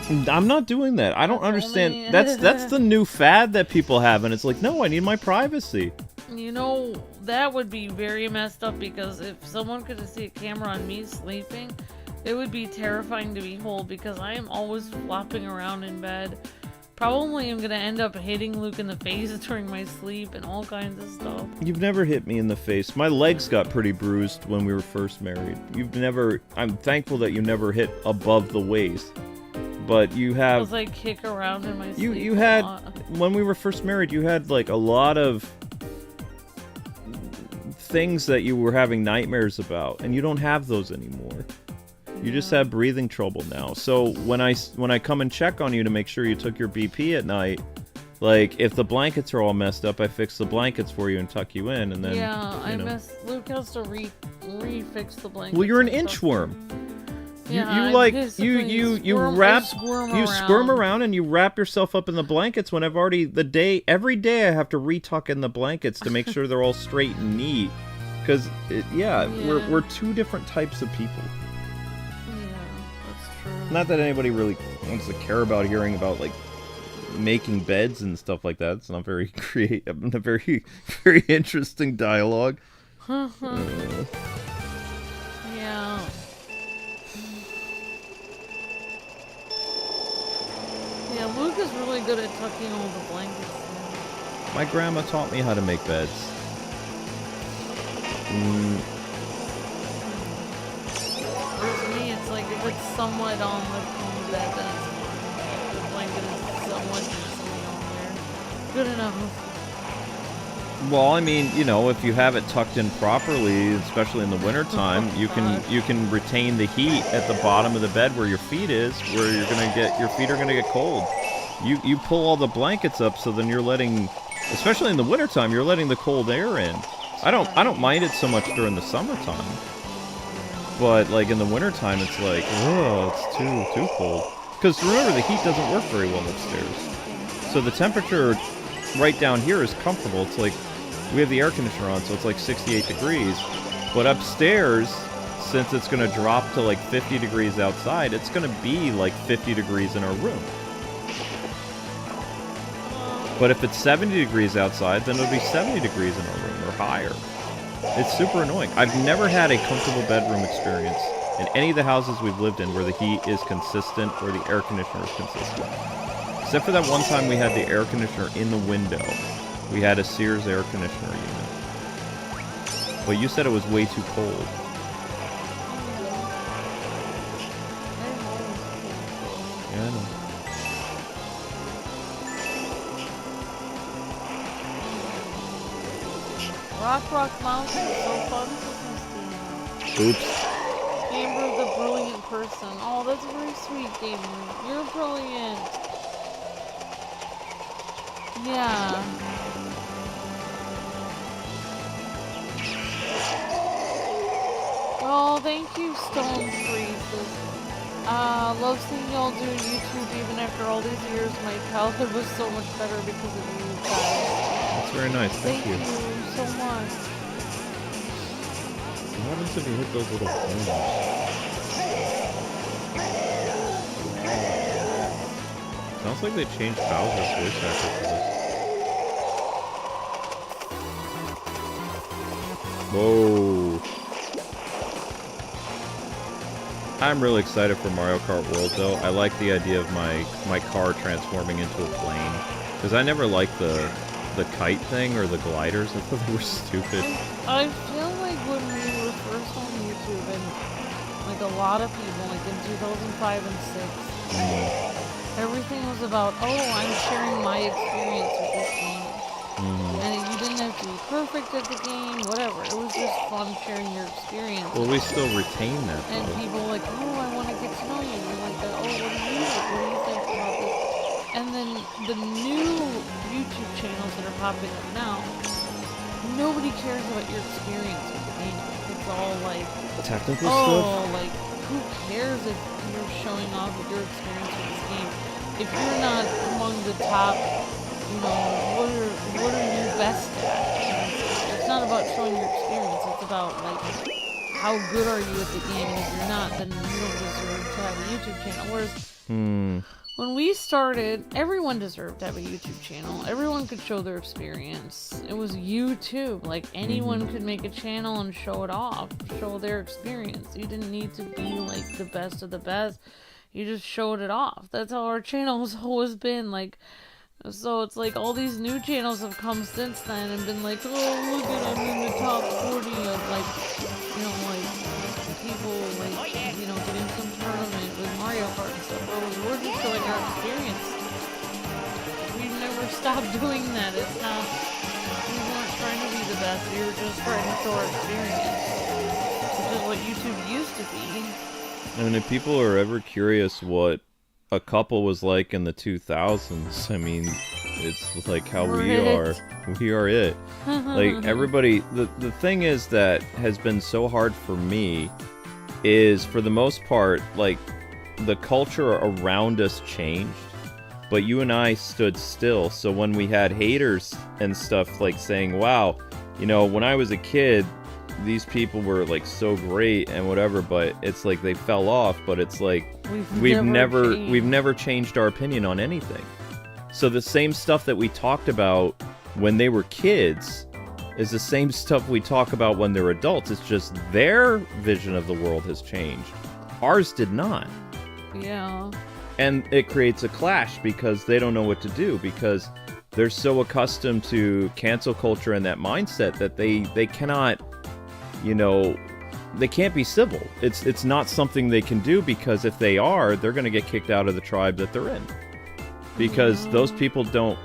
sleeping. I'm not doing that. I don't understand. Only... That's the new fad that people have, and it's like, no, I need my privacy. You know, that would be very messed up, because if someone could see a camera on me sleeping, it would be terrifying to behold, because I am always flopping around in bed. Probably I'm gonna end up hitting Luke in the face during my sleep and all kinds of stuff. You've never hit me in the face. My legs got pretty bruised when we were first married. You've never... I'm thankful that you never hit above the waist. But you have... Because I kick around in my sleep You had... When we were first married, you had, like, a lot of things that you were having nightmares about. And you don't have those anymore. You just have breathing trouble now. So when I come and check on you to make sure you took your BP at night, like, if the blankets are all messed up, I fix the blankets for you and tuck you in, and then... Yeah, Luke has to refix the blankets. Well, you're an inchworm. Yeah, you squirm around and you wrap yourself up in the blankets when every day I have to retuck in the blankets to make sure they're all straight and neat. Because, we're two different types of people. Not that anybody really wants to care about hearing about, like, making beds and stuff like that. It's not very creative, not very, very interesting dialogue. Yeah. Yeah, Luke is really good at tucking all the blankets in. My grandma taught me how to make beds. For me, it's like if it's somewhat on the bed, then it's fine. If the blanket is somewhat decently on there, good enough. Well, I mean, you know, if you have it tucked in properly, especially in the wintertime, you can retain the heat at the bottom of the bed where your feet is, where your feet are gonna get cold. You pull all the blankets up, so then you're letting, especially in the wintertime, you're letting the cold air in. I don't mind it so much during the summertime. But, like, in the wintertime, it's like, oh, it's too cold. Because, remember, the heat doesn't work very well upstairs. So the temperature right down here is comfortable. It's like, we have the air conditioner on, so it's like 68 degrees. But upstairs, since it's going to drop to, like, 50 degrees outside, it's going to be, like, 50 degrees in our room. But if it's 70 degrees outside, then it'll be 70 degrees in our room, or higher. It's super annoying. I've never had a comfortable bedroom experience in any of the houses we've lived in where the heat is consistent or the air conditioner is consistent. Except for that one time we had the air conditioner in the window. We had a Sears air conditioner unit. But you said it was way too cold. Yeah, I know. Rock Mountain is so fun to see. Oops. Amber, the brilliant person. Oh, that's very sweet, Gamer. You're brilliant. Yeah. Oh, thank you, Stone Freezes. Love seeing y'all doing YouTube even after all these years. My childhood was so much better because of you guys. That's very nice. Thank you. So much. What happens if you hit those little flames? Sounds like they changed Bowser's voice actor for this. Whoa. I'm really excited for Mario Kart World, though. I like the idea of my car transforming into a plane. Because I never liked the kite thing or the gliders. I thought they were stupid. I feel like when we were first on YouTube, and like a lot of people, like in 2005 and 6, everything was about, oh, I'm sharing my experience with this game. And you didn't have to be perfect at the game, whatever. It was just fun sharing your experience. Well, we still retain that, And though. people were like, oh, I want to get to know you. You're like, oh, what do you like? What do you think about this? And then the new YouTube channels that are popping up now, nobody cares about your experience with the game. It's all like, Technical oh, like, who cares if you're showing off your experience with this game? If you're not among the top, you know, what are you best at? And it's not about showing your experience. It's about, like, how good are you at the game? And if you're not, then you don't deserve to have a YouTube channel. Whereas when we started, everyone deserved to have a YouTube channel. Everyone could show their experience. It was YouTube. Like, anyone could make a channel and show it off, show their experience. You didn't need to be, like, the best of the best. You just showed it off. That's how our channel has always been. Like, so it's like all these new channels have come since then and been like, oh, look at, I'm in the top 40 of, like, you know, like, people, like, you know, getting some tournament with Mario Kart and stuff. We're just showing our experience. We've never stopped doing that. It's not, we weren't trying to be the best. We were just trying to show our experience, which is what YouTube used to be. I mean, if people are ever curious what a couple was like in the 2000s, I mean, it's like how we are. We are it. Like, everybody, the thing is that has been so hard for me is, for the most part, like, the culture around us changed, but you and I stood still. So when we had haters and stuff, like, saying, wow, you know, when I was a kid, these people were, like, so great and whatever, but it's like they fell off. But it's like we've never changed our opinion on anything. So the same stuff that we talked about when they were kids is the same stuff we talk about when they're adults. It's just their vision of the world has changed. Ours did not. Yeah. And it creates a clash because they don't know what to do, because they're so accustomed to cancel culture and that mindset that they cannot, you know, they can't be civil. It's not something they can do, because if they are, they're going to get kicked out of the tribe that they're in. Because those people don't,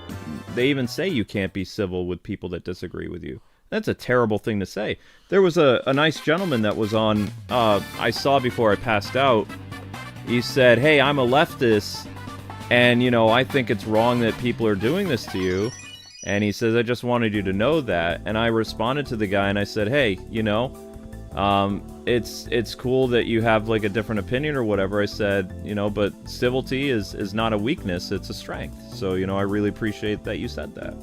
they even say you can't be civil with people that disagree with you. That's a terrible thing to say. There was a nice gentleman that was on, I saw before I passed out. He said, hey, I'm a leftist, and, you know, I think it's wrong that people are doing this to you. And he says, I just wanted you to know that. And I responded to the guy and I said, hey, you know, it's cool that you have, like, a different opinion or whatever. I said, you know, but civility is not a weakness, it's a strength. So, you know, I really appreciate that you said that.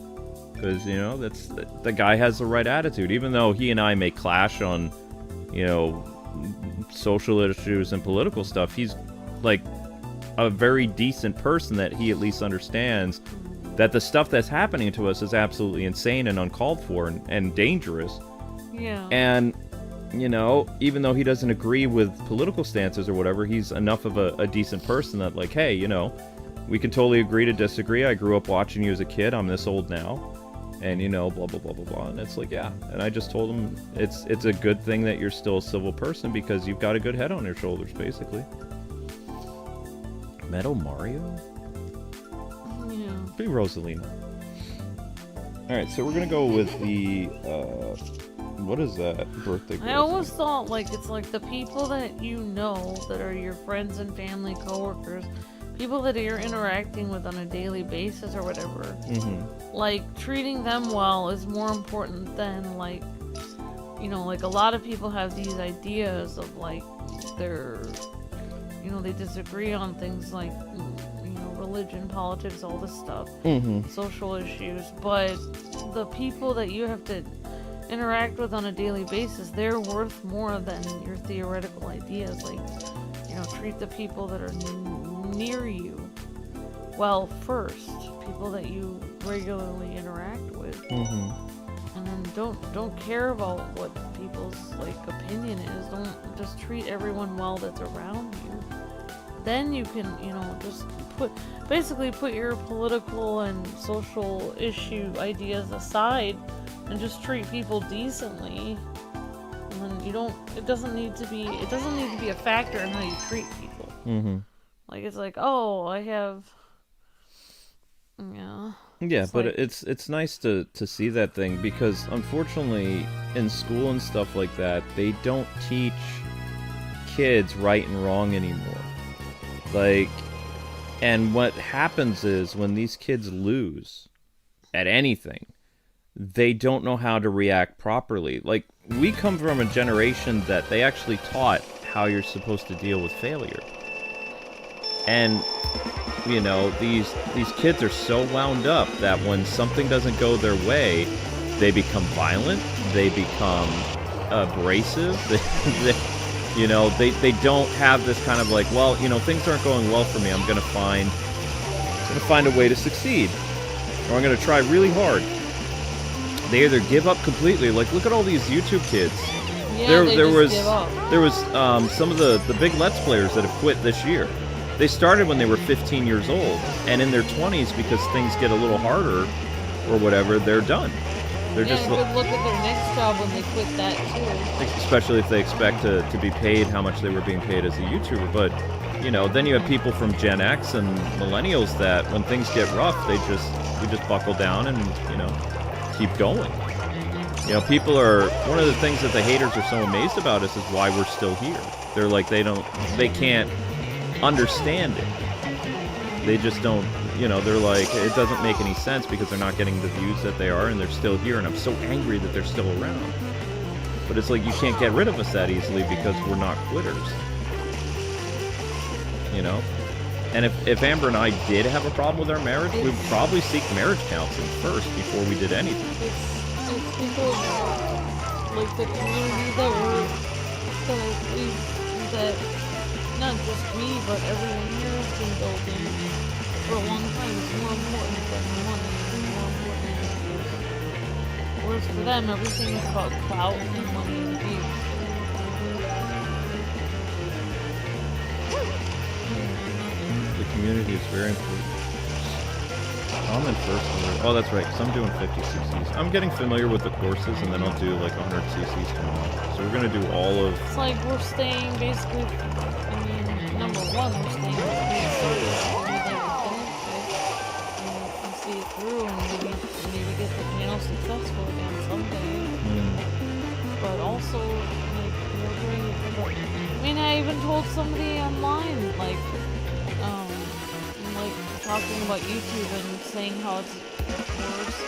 Because, you know, the guy has the right attitude. Even though he and I may clash on, you know, social issues and political stuff, he's, like, a very decent person that he at least understands that the stuff that's happening to us is absolutely insane and uncalled for and dangerous. Yeah. And, you know, even though he doesn't agree with political stances or whatever, he's enough of a decent person that, like, hey, you know, we can totally agree to disagree. I grew up watching you as a kid. I'm this old now. And, you know, blah, blah, blah, blah, blah. And it's like, yeah. And I just told him it's a good thing that you're still a civil person, because you've got a good head on your shoulders, basically. Metal Mario? Yeah. Be Rosalina. Alright, so we're gonna go with the, what is that birthday girl I always thing? thought, like, it's like the people that you know, that are your friends and family, coworkers, people that you're interacting with on a daily basis or whatever. Mm-hmm. Like, treating them well is more important than, like, you know, like, a lot of people have these ideas of, like, they're, you know, they disagree on things like, you know, religion, politics, all this stuff, social issues, but the people that you have to interact with on a daily basis, they're worth more than your theoretical ideas. Like, you know, treat the people that are near you well first, people that you regularly interact with, and then don't care about what people's, like, opinion is. Don't just treat everyone well that's around you. Then you can, you know, just basically put your political and social issue ideas aside and just treat people decently. And then it doesn't need to be a factor in how you treat people. Like, it's like, oh, I have, yeah. Yeah, but like, it's nice to see that thing, because unfortunately in school and stuff like that, they don't teach kids right and wrong anymore. Like, and what happens is when these kids lose at anything, they don't know how to react properly. Like, we come from a generation that they actually taught how you're supposed to deal with failure. And you know, these kids are so wound up that when something doesn't go their way, they become violent, they become abrasive, you know, they don't have this kind of like, well, you know, things aren't going well for me, I'm gonna find a way to succeed, or I'm gonna try really hard. They either give up completely, like look at all these YouTube kids. Yeah, there was some of the big Let's Players that have quit this year. They started when they were 15 years old, and in their 20s, because things get a little harder or whatever, they're done. They're just look at their next job when they quit that too. Especially if they expect to be paid how much they were being paid as a YouTuber. But you know, then you have people from Gen X and millennials that when things get rough, we just buckle down and, you know, keep going. You know, people are, one of the things that the haters are so amazed about us is why we're still here. They're like, they can't understand it. They just don't, you know, they're like, it doesn't make any sense because they're not getting the views that they are, and they're still here, and I'm so angry that they're still around. But it's like, you can't get rid of us that easily because we're not quitters. You know? And if Amber and I did have a problem with our marriage, we would probably seek marriage counseling first before we did anything. It's because, like, the community that not just me, but everyone here has been building for a long time. It's more important than money. It's more important. Whereas for them, everything is about clout and money and views. The community is very important. I'm in first. Oh, that's right, because I'm doing 50 cc's. I'm getting familiar with the courses, and then I'll do like 100 cc's tomorrow. So we're going to do all of... It's like we're staying basically, I mean, number one, we're staying with the service. And see it through, and maybe get the panel successful again someday. But also, like, we're doing it for the... I mean, I even told somebody online, like talking about YouTube and saying how it's worse.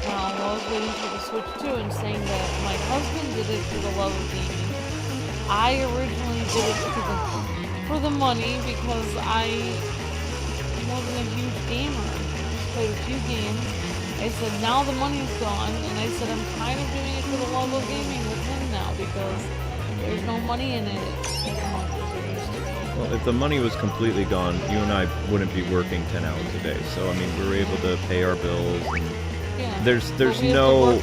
I was waiting for the Switch 2 and saying that my husband did it for the love of gaming. I originally did it for the money because I wasn't a huge gamer. I just played a few games. I said, now the money's gone, and I said, I'm kind of doing it for the love of gaming with him now because there's no money in it as much as there used to be. Well, if the money was completely gone, you and I wouldn't be working 10 hours a day. So, I mean, we were able to pay our bills, and yeah, there's no...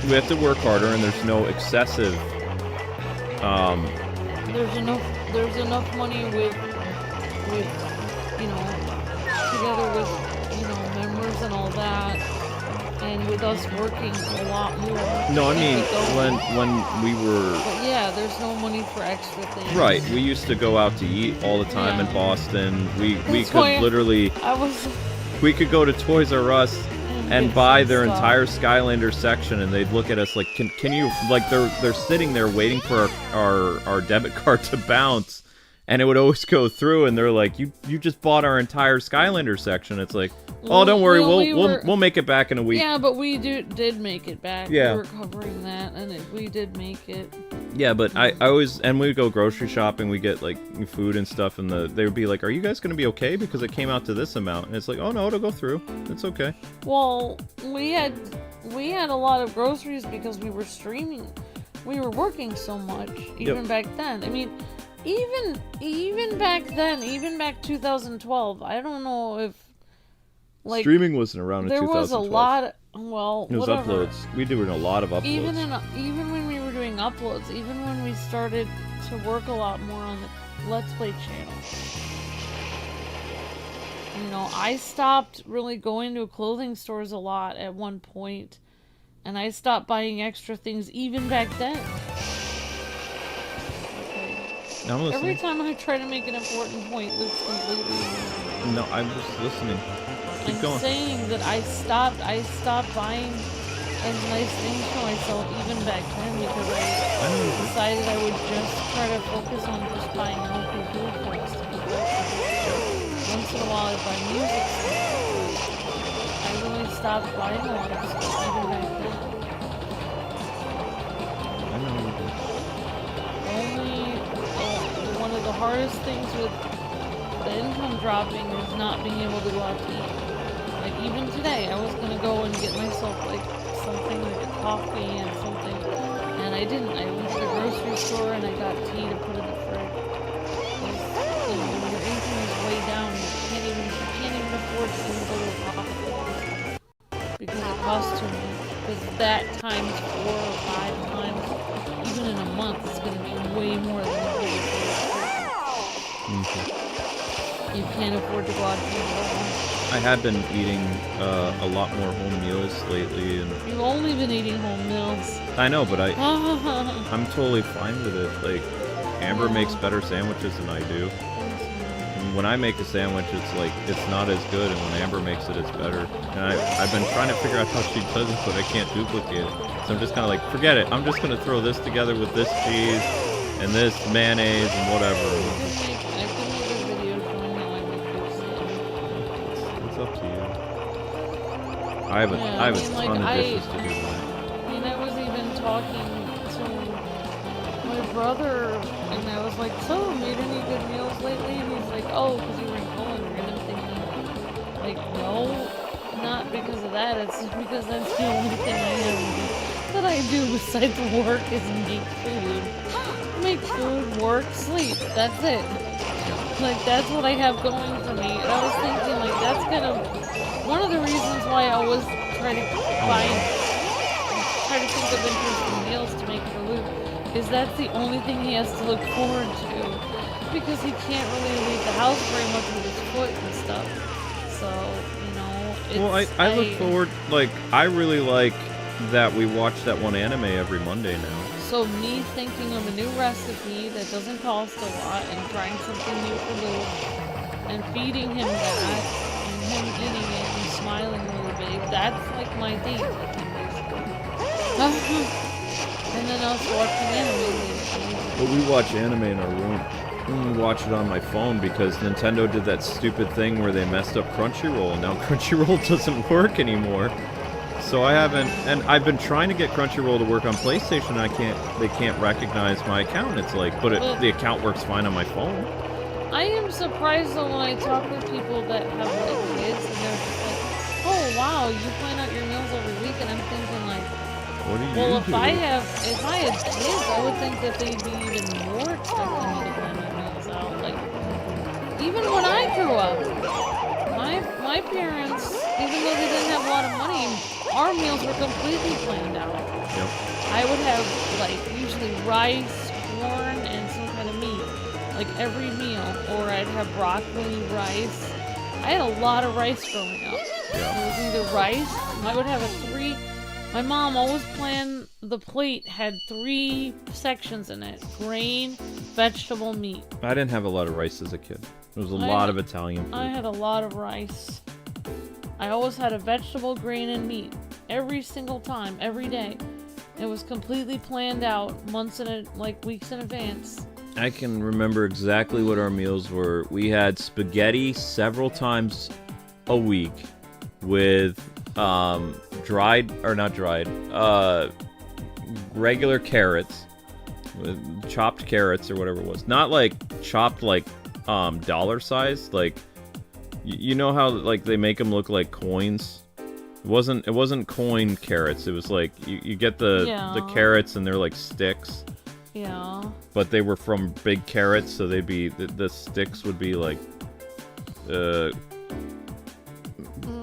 We have to work harder, and there's no excessive... There's enough money with you know, together with, you know, members and all that, and with us working a lot more. No, I mean, when we were... But yeah, there's no money for extra things. Right, we used to go out to eat all the time in Boston. We could literally... We could go to Toys R Us and buy their entire Skylander section, and they'd look at us like, can you... Like, they're sitting there waiting for our debit card to bounce, and it would always go through, and they're like, you just bought our entire Skylander section. It's like, oh, don't worry, we'll make it back in a week. Yeah, but we did make it back. Yeah. We were covering that, and we did make it. Yeah, but I always, and we would go grocery shopping, we get like food and stuff, and they would be like, are you guys going to be okay? Because it came out to this amount. And it's like, oh no, it'll go through. It's okay. Well, we had a lot of groceries because we were streaming. We were working so much, even back then. I mean, even back then, even back 2012, I don't know if, like... Streaming wasn't around in 2012. There was a lot, well, it was whatever. uploads. We did a lot of uploads. Even when we were doing uploads, even when we started to work a lot more on the Let's Play channel. You know, I stopped really going to clothing stores a lot at one point, and I stopped buying extra things even back then. I'm listening. Every time I try to make an important point, it's completely... No, I'm just listening. Keep I'm going. saying that I stopped buying as nice things for myself even back then because I decided I would just try to focus on just buying healthy food for us to eat. Once in a while I buy music stuff. I really stopped buying a lot of stuff even back then. I know you did. One of the hardest things with the income dropping is not being able to go out to eat. Like even today, I was gonna go and get myself like something like a coffee and something, and I didn't. I went to the grocery store and I got tea to put in the fridge. You know, when your income is way down, you can't even afford to even go to a coffee place because it costs too much. Because that times 4 or 5 times, even in a month, it's gonna be way more than you can afford. You can't afford to go out to eat alone. I have been eating a lot more home meals lately, and You've only been eating home meals. I know, but I'm totally fine with it. Like, Amber makes better sandwiches than I do. And when I make a sandwich, it's not as good, and when Amber makes it, it's better. And I've been trying to figure out how she does it, but I can't duplicate it. So I'm just kind of like, forget it. I'm just gonna throw this together with this cheese and this mayonnaise and whatever. I can make a video showing how I make good sandwich. It's up to you. I have a ton of dishes to do that. And I was even talking to my brother, and I was like, so, made any good meals lately? And he's like, oh, because you were in culinary. And I'm thinking, like, no, not because of that. It's just because that's the only thing that I do besides work is make food. Make food, work, sleep. That's it. Like, that's what I have going for me. And I was thinking, like, that's kind of one of the reasons why I always try to think of interesting meals to make for Luke, is that's the only thing he has to look forward to. Because he can't really leave the house very much with his foot and stuff. So, you know, it's... Well, I look forward, like, I really like that we watch that one anime every Monday now. So me thinking of a new recipe that doesn't cost a lot and trying something new for Luke and feeding him that and him eating it and smiling really big, that's like my date with him basically. And then us watching anime. Well, we watch anime in our room. And we watch it on my phone because Nintendo did that stupid thing where they messed up Crunchyroll, and now Crunchyroll doesn't work anymore. So I haven't, and I've been trying to get Crunchyroll to work on PlayStation, and they can't recognize my account. It's like, but the account works fine on my phone. I am surprised though when I talk with people that have like kids and they're just like, oh wow, you plan out your meals every week, and I'm thinking like, what do you well, do? if I had kids, I would think that they'd be even more expecting me to plan my meals out. Like, even when I grew up, my parents, even though they didn't have a lot of money, our meals were completely planned out. Yep. I would have, like, usually rice, corn, and some kind of meat. Like, every meal. Or I'd have broccoli, rice. I had a lot of rice growing up. Yeah. It was either rice, I would have my mom always planned, the plate had 3 sections in it. Grain, vegetable, meat. I didn't have a lot of rice as a kid. There was a lot of Italian food. I had a lot of rice. I always had a vegetable, grain, and meat. Every single time, every day. It was completely planned out weeks in advance. I can remember exactly what our meals were. We had spaghetti several times a week with regular carrots, with chopped carrots or whatever it was. Not like chopped like dollar size, like you know how like they make them look like coins. It wasn't coin carrots. It was like you get the carrots and they're like sticks. Yeah. But they were from big carrots, so they'd be the sticks would be like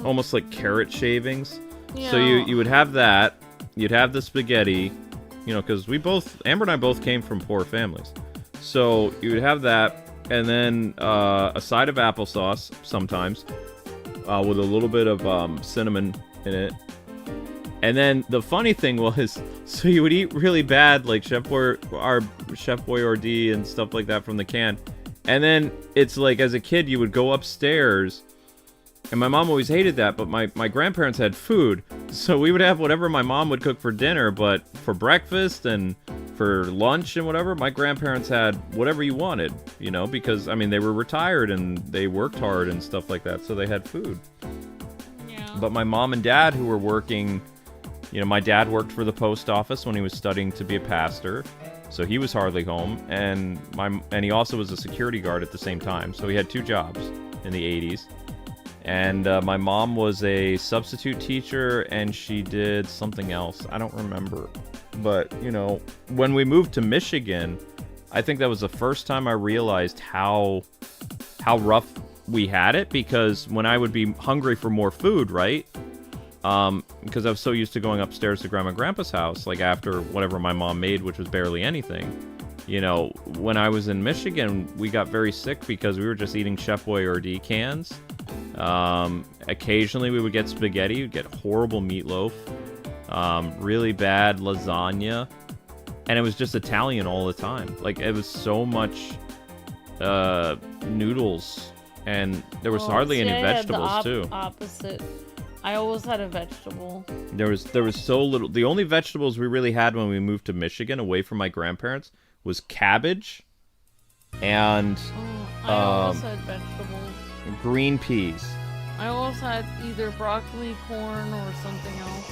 almost like carrot shavings. Yeah. So you would have that. You'd have the spaghetti, you know, because Amber and I both came from poor families. So you would have that, and then a side of applesauce sometimes, with a little bit of cinnamon in it. And then the funny thing was, so you would eat really bad, like Chef Boyardee and stuff like that from the can. And then it's like, as a kid, you would go upstairs And my mom always hated that, but my grandparents had food. So we would have whatever my mom would cook for dinner, but for breakfast and for lunch and whatever, my grandparents had whatever you wanted, you know, because, I mean, they were retired and they worked hard and stuff like that, so they had food. Yeah. But my mom and dad, who were working, you know, my dad worked for the post office when he was studying to be a pastor, so he was hardly home, and he also was a security guard at the same time, so he had 2 jobs in the 80s. And my mom was a substitute teacher, and she did something else. I don't remember. But, you know, when we moved to Michigan, I think that was the first time I realized how rough we had it, because when I would be hungry for more food, right? Because I was so used to going upstairs to Grandma and Grandpa's house, like after whatever my mom made, which was barely anything. You know, when I was in Michigan, we got very sick because we were just eating Chef Boyardee cans. Occasionally we would get spaghetti, we'd get horrible meatloaf, really bad lasagna, and it was just Italian all the time. Like, it was so much noodles, and there was hardly any vegetables too. Opposite. I always had a vegetable. There was so little. The only vegetables we really had when we moved to Michigan, away from my grandparents, was cabbage and I always had vegetables. Green peas. I always had either broccoli, corn, or something else.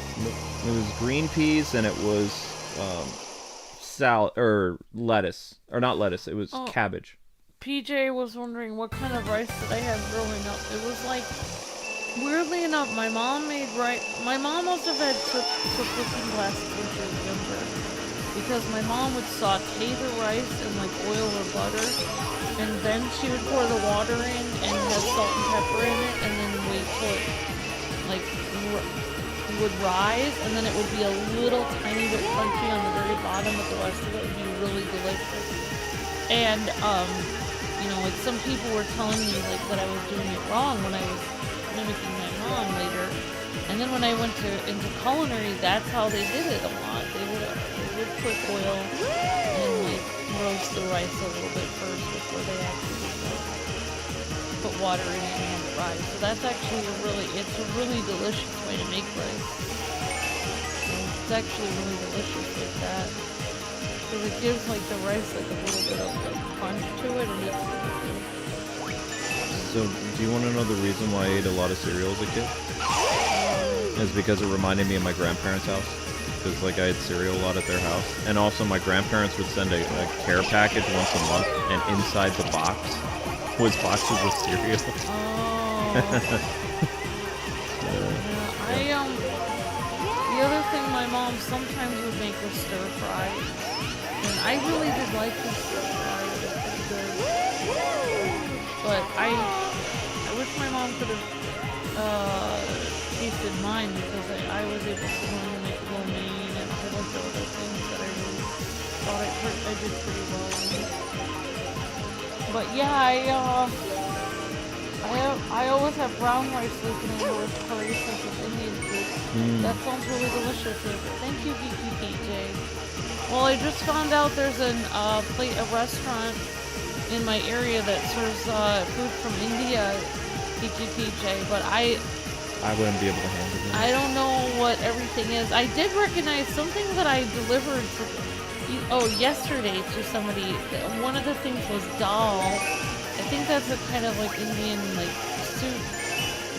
It was green peas, and it was salad or lettuce, or not lettuce. It was cabbage. PJ was wondering what kind of rice did I have growing up. It was like, weirdly enough, my mom made rice. My mom must have had cooking classes when she was younger, because my mom would saute the rice in like oil or butter, and then she would pour the water in and have salt and pepper in it, and then wait till it like would rise, and then it would be a little tiny bit crunchy on the very bottom, but the rest of it would be really delicious. And you know, like some people were telling me like that I was doing it wrong when I was mimicking my mom later. And then when I went into culinary, that's how they did it a lot. They would put oil and like roast the rice a little bit first before they actually put water in it and have it rise. So that's actually it's a really delicious way to make rice. So it's actually really delicious like that. Because it gives like the rice like a little bit of like punch to it, and it's really good. So, do you want to know the reason why I ate a lot of cereal as a kid? It's because it reminded me of my grandparents' house. Because, like, I had cereal a lot at their house. And also, my grandparents would send a care package once a month, and inside the box was boxes of cereal. The other thing my mom sometimes would make was stir fry. And I really did like the stir fry. It was pretty good. But I wish my mom could have tasted mine, because I was able to learn to make lo mein and a whole bunch of other things that I really thought I did pretty well in. But yeah, I always have brown rice leaking in with curry, such as Indian food. That sounds really delicious. Thank you, Geeky PJ. Well, I just found out there's a restaurant in my area that serves food from India, Geeky PJ, but I wouldn't be able to handle it. I don't know what everything is. I did recognize something that I delivered yesterday to somebody. One of the things was dal. I think that's a kind of like Indian like soup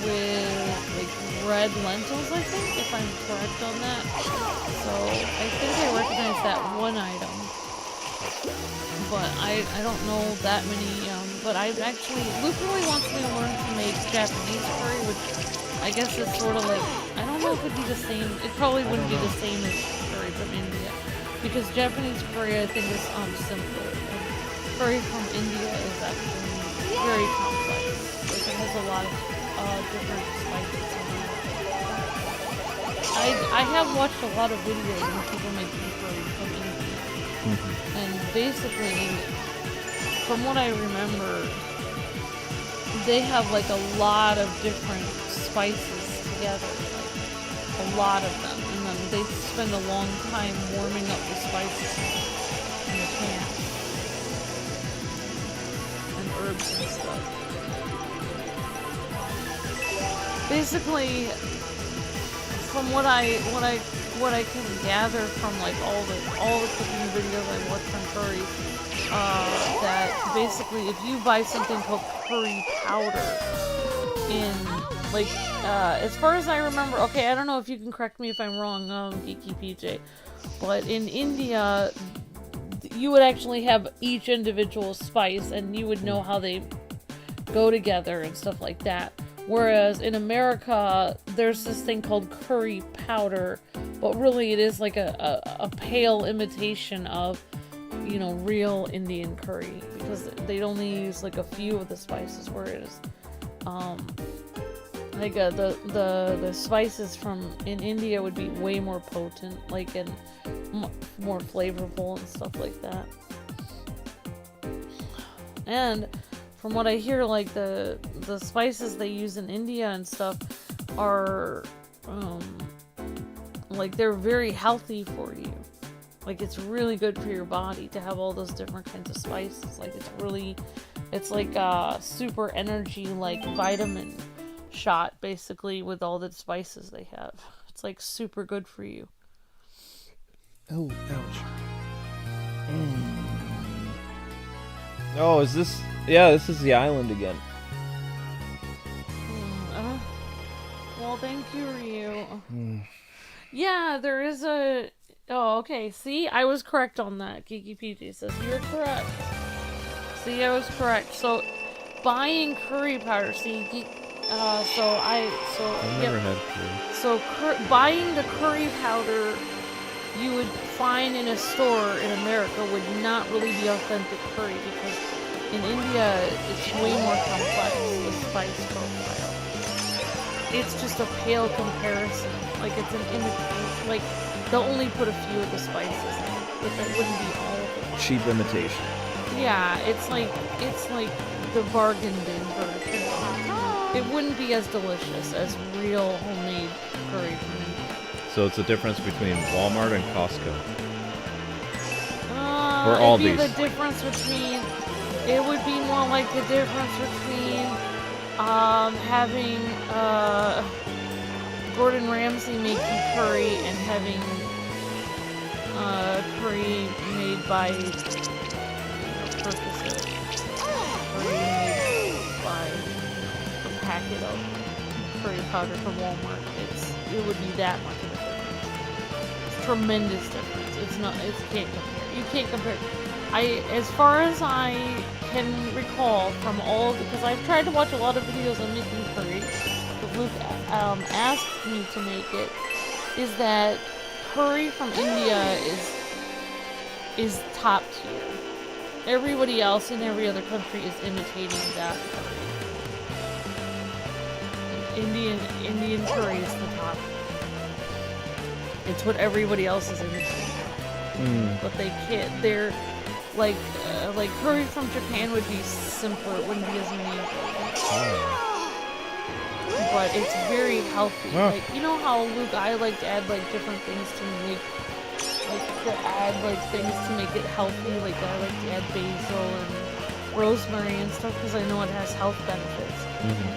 with like red lentils, I think, if I'm correct on that. So I think I recognize that one item. But I don't know that many, but Luke really wants me to learn to make Japanese curry, which I guess is sort of like, I don't know if it'd be the same, it probably wouldn't be the same as curry from India, because Japanese curry I think is simpler, and curry from India is actually very complex, like it has a lot of different spices in it. I have watched a lot of videos when people make curry from India, and basically, from what I remember, they have like a lot of different spices together, like a lot of them, and then they spend a long time warming up the spices in the pan and herbs and stuff. basically, from what I can gather from like all the cooking videos I watch on curry, that basically if you buy something called curry powder in like as far as I remember, okay, I don't know if you can correct me if I'm wrong, Geeky PJ, but in India you would actually have each individual spice and you would know how they go together and stuff like that. Whereas in America, there's this thing called curry powder, but really it is like a pale imitation of, you know, real Indian curry, because they'd only use like a few of the spices, whereas like the spices from in India would be way more potent, like, and more flavorful and stuff like that. And from what I hear, like the spices they use in India and stuff are like they're very healthy for you. Like it's really good for your body to have all those different kinds of spices. Like it's like a super energy, like vitamin shot basically with all the spices they have. It's like super good for you. Oh, ouch. Oh, is this... Yeah, this is the island again. Well, thank you, Ryu. Yeah, there is a... Oh, okay. See? I was correct on that. Geeky PG says, you're correct. See, I was correct. So, buying curry powder, see, I've never had curry. So, buying the curry powder you would find in a store in America would not really be authentic curry, because in India it's way more complex, the spice profile. It's just a pale comparison. Like it's an imitation. Like they'll only put a few of the spices in, but that wouldn't be all of them. Cheap imitation. Yeah, it's like the bargain bin version. It wouldn't be as delicious as real homemade curry from India. So it's the difference between Walmart and Costco. Or Aldi's. It'd be the difference between. It would be more like the difference between having Gordon Ramsay make you curry and having curry made by Percocet. Curry made by a packet of curry powder from Walmart. It would be that much of a difference. It's tremendous difference. You can't compare. As far as I can recall from because I've tried to watch a lot of videos on making curry, but Luke asked me to make it, is that curry from India is top tier. Everybody else in every other country is imitating that curry. Indian curry is the top. It's what everybody else is imitating. But they're like curry from Japan would be simpler. It wouldn't be as many ingredients. But it's very healthy. Like, you know how, Luke, I like to add like different things to make things to make it healthy. Like I like to add basil and rosemary and stuff because I know it has health benefits.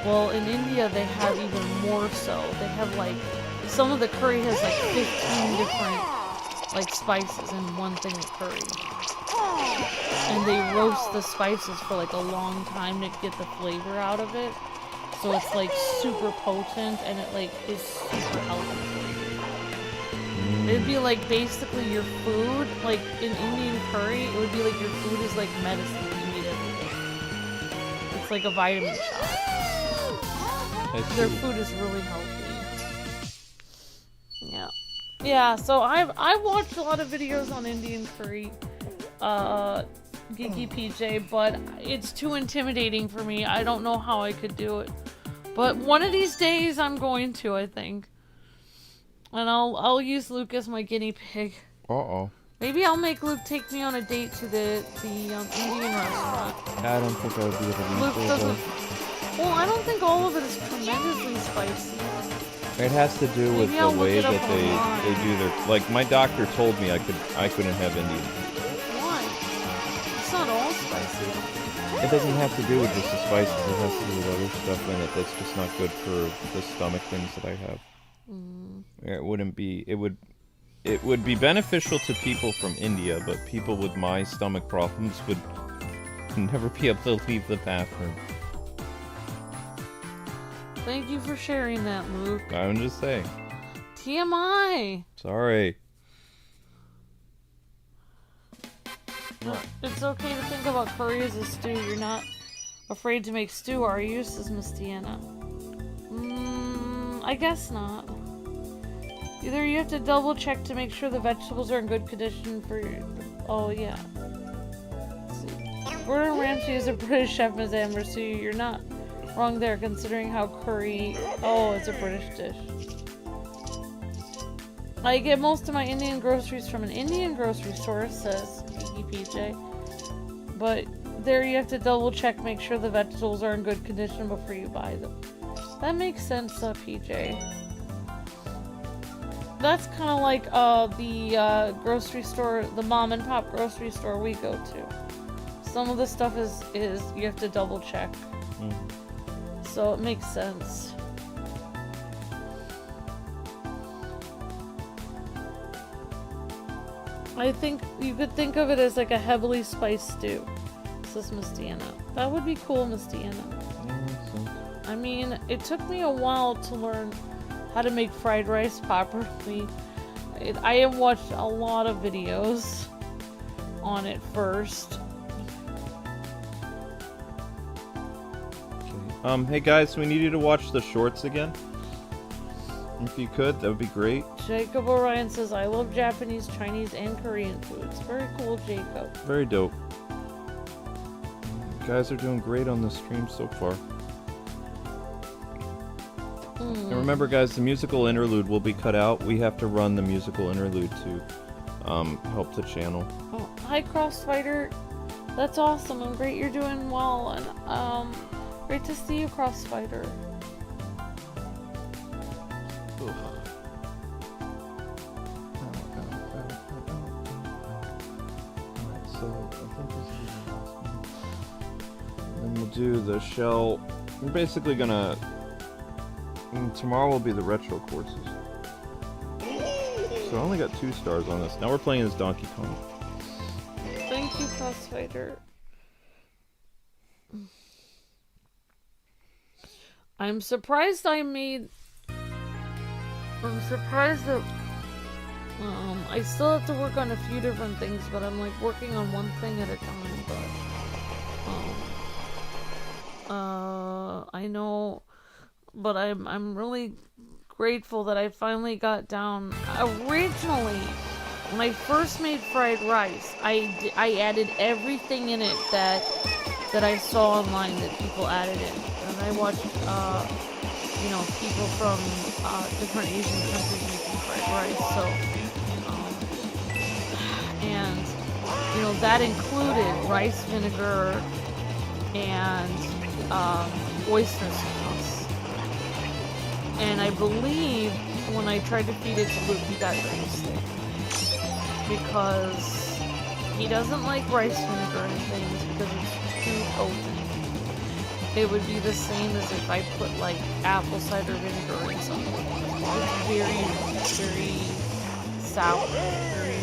Well, in India they have even more so. They have like some of the curry has like 15 different like spices in one thing of curry. And they roast the spices for like a long time to get the flavor out of it. So it's like super potent and it like is super healthy for you. It'd be like basically your food, like in Indian curry, it would be like your food is like medicine that you eat every day. It's like a vitamin shot. Their food is really healthy. Yeah. Yeah, so I've watched a lot of videos on Indian curry, Geeky PJ, but it's too intimidating for me. I don't know how I could do it. But one of these days I'm going to, I think. And I'll use Luke as my guinea pig. Uh-oh. Maybe I'll make Luke take me on a date to the Indian restaurant. I don't think I would be able to Luke doesn't... Well, I don't think all of it is tremendously spicy. It has to do with the way that they do their... Like, my doctor told me I couldn't have Indian food. Why? It's not all spicy. It doesn't have to do with just the spices. It has to do with other stuff in it that's just not good for the stomach things that I have. It wouldn't be. It would be beneficial to people from India, but people with my stomach problems would never be able to leave the bathroom. Thank you for sharing that, Luke. I'm just saying. TMI! Sorry. It's okay to think about curry as a stew. You're not afraid to make stew, are you? Says Miss Deanna. I guess not. Either you have to double check to make sure the vegetables are in good condition for your... Oh, yeah. Let's see. Gordon Ramsay is a British chef, Ms. Amber, so you're not wrong there, considering how curry... Oh, it's a British dish. I get most of my Indian groceries from an Indian grocery store, says PJ. But there you have to double check, make sure the vegetables are in good condition before you buy them. That makes sense, PJ. That's kind of like the grocery store, the mom and pop grocery store we go to. Some of the stuff is you have to double check. So it makes sense. I think you could think of it as like a heavily spiced stew, says Miss Deanna. That would be cool, Miss Deanna. I mean, it took me a while to learn how to make fried rice properly. I have watched a lot of videos on it first. Okay. Hey guys, we need you to watch the shorts again. If you could, that would be great. Jacob Orion says, I love Japanese, Chinese, and Korean foods. Very cool, Jacob. Very dope. You guys are doing great on the stream so far. And remember, guys, the musical interlude will be cut out. We have to run the musical interlude to help the channel. Oh, hi, Crossfighter. That's awesome. And great you're doing well. And great to see you, Crossfighter. Then we'll do the shell. We're basically gonna... Tomorrow will be the retro courses. So I only got 2 stars on this. Now we're playing as Donkey Kong. Thank you, Crossfighter. I'm surprised that I still have to work on a few different things, but I'm like working on one thing at a time, but I know, but I'm really grateful that I finally got down. Originally, when I first made fried rice, I added everything in it that I saw online that people added in, and I watched people from different Asian countries making fried rice. So and that included rice vinegar and oyster sauce. And I believe when I tried to feed it to Luke, he got very sick because he doesn't like rice vinegar and things because it's too potent. It would be the same as if I put like apple cider vinegar in something. It's very, very sour, very,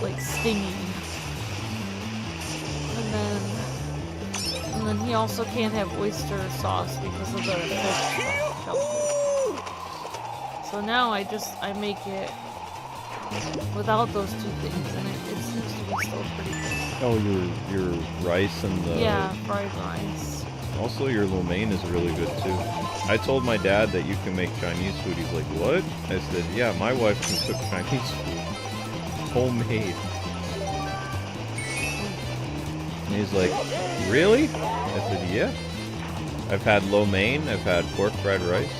like stinging. And then he also can't have oyster sauce because of the fish shellfish. So now I make it without those 2 things, and it seems to be still pretty good. Oh, your rice and the... Yeah, fried rice. Also, your lo mein is really good, too. I told my dad that you can make Chinese food. He's like, what? I said, yeah, my wife can cook Chinese food. Homemade. And he's like, really? I said, yeah. I've had lo mein. I've had pork fried rice.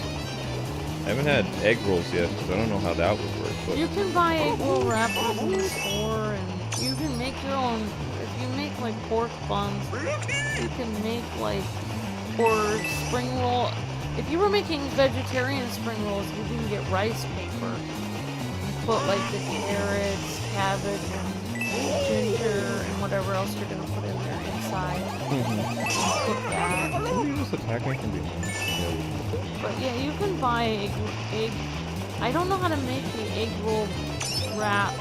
I haven't had egg rolls yet, because I don't know how that would work. But... You can buy egg roll wrappers in the store, and you can make your own. If you make like pork buns, you can make like, or spring roll. If you were making vegetarian spring rolls, you can get rice paper and put like the carrots, cabbage, and ginger and whatever else you're gonna put in there inside. Cook that. Somebody just attacked me from behind. But yeah, you can buy egg. I don't know how to make the egg roll wrap,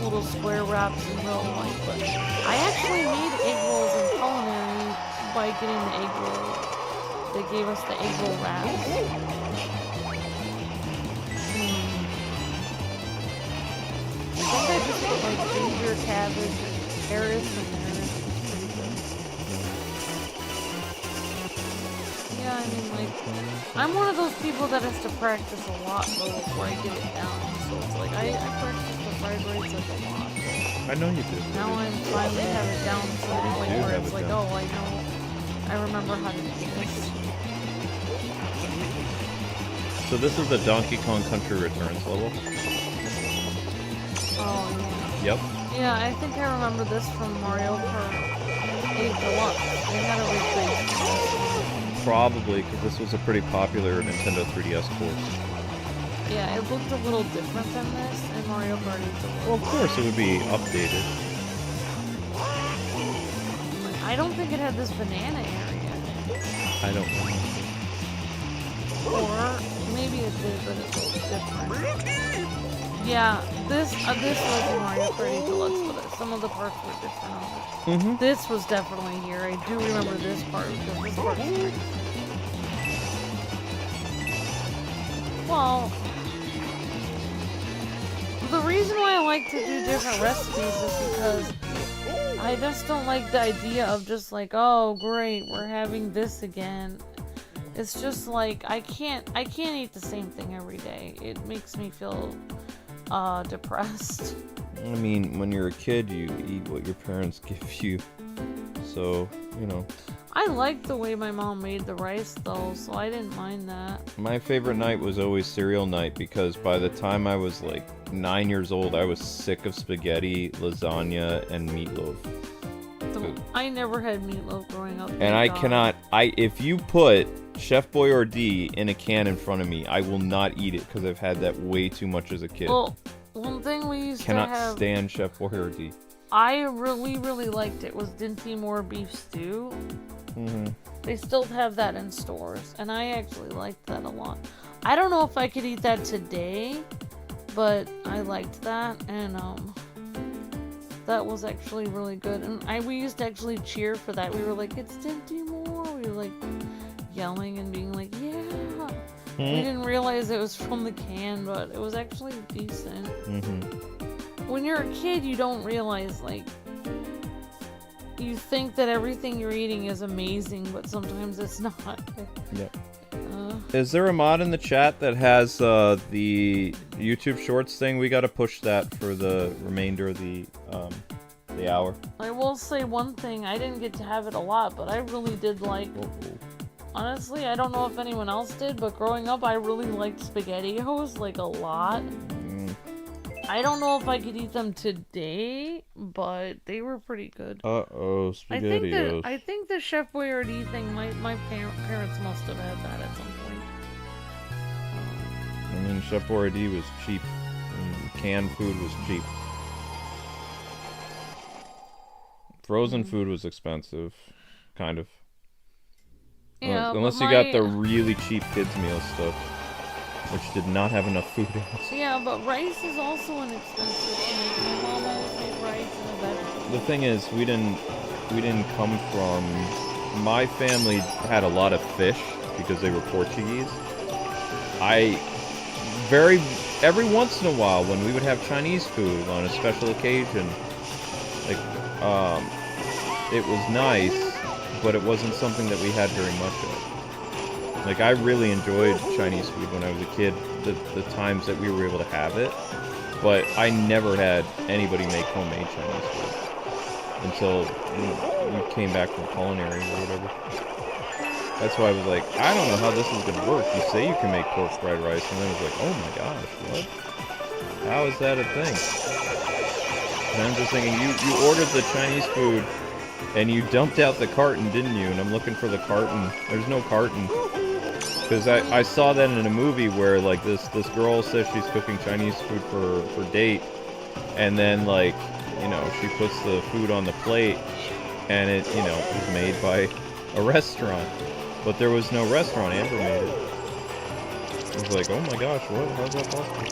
little square wraps in real life, but I actually made egg rolls in culinary by getting the egg roll. They gave us the egg roll wraps. I think I just put like ginger, cabbage, and carrots in there. It's pretty good. Yeah, I mean, like, I'm one of those people that has to practice a lot though before I get it down. So it's like I practice the fried rice like a lot. I know you do. Now I finally have it down to the point where it's like, oh, I know, I remember how to do this. So this is the Donkey Kong Country Returns level? Oh, yeah. Yep. Yeah, I think I remember this from Mario Kart 8 Deluxe. They had a recreation. Probably, because this was a pretty popular Nintendo 3DS course. Yeah, it looked a little different than this in Mario Kart 8 Deluxe. Well, of course it would be updated. I don't think it had this banana area. I don't know. Or maybe it did, but it looked different. Yeah, this was in Mario Kart 8 Deluxe, but some of the parts were different on it. This was definitely here. I do remember this part because this part was great. Well, the reason why I like to do different recipes is because I just don't like the idea of just like, oh great, we're having this again. It's just like I can't eat the same thing every day. It makes me feel depressed. I mean, when you're a kid, you eat what your parents give you. So, you know. I liked the way my mom made the rice though, so I didn't mind that. My favorite night was always cereal night because by the time I was like 9 years old, I was sick of spaghetti, lasagna, and meatloaf. I never had meatloaf growing up. And I cannot, if you put Chef Boyardee in a can in front of me, I will not eat it because I've had that way too much as a kid. Well, one thing we used Cannot to have... stand Chef Boyardee. I really, really liked it was Dinty Moore beef stew. They still have that in stores, and I actually liked that a lot. I don't know if I could eat that today, but I liked that, and that was actually really good. And we used to actually cheer for that. We were like, it's Dinty Moore. We were like yelling and being like, yeah. We didn't realize it was from the can, but it was actually decent. When you're a kid, you don't realize, like, you think that everything you're eating is amazing, but sometimes it's not. Yep. Is there a mod in the chat that has the YouTube Shorts thing? We gotta push that for the remainder of the hour. I will say one thing, I didn't get to have it a lot, but I really did like... Honestly, I don't know if anyone else did, but growing up, I really liked SpaghettiOs, like, a lot. I don't know if I could eat them today, but they were pretty good. Uh-oh, SpaghettiOs. I think the Chef Boyardee thing, my parents must have had that at some point. I mean, Chef Boyardee was cheap, and canned food was cheap. Frozen food was expensive, kind of. Yeah, unless you got the really cheap kids meal stuff, which did not have enough food in it. Yeah, but rice is also inexpensive to make. My mom always made rice and a vegetable. The thing is, we didn't come from... My family had a lot of fish because they were Portuguese. Every once in a while, when we would have Chinese food on a special occasion, like, it was nice, but it wasn't something that we had very much of. Like, I really enjoyed Chinese food when I was a kid, the times that we were able to have it, but I never had anybody make homemade Chinese food until we came back from culinary or whatever. That's why I was like, I don't know how this is going to work. You say you can make pork fried rice, and then I was like, oh my gosh, what? How is that a thing? And I'm just thinking, you ordered the Chinese food, and you dumped out the carton, didn't you? And I'm looking for the carton. There's no carton. Because I saw that in a movie where, like, this girl says she's cooking Chinese food for date, And then, like, you know, she puts the food on the plate, and it, you know, was made by a restaurant. But there was no restaurant. Amber made it. It was like, oh my gosh, what? How's that possible?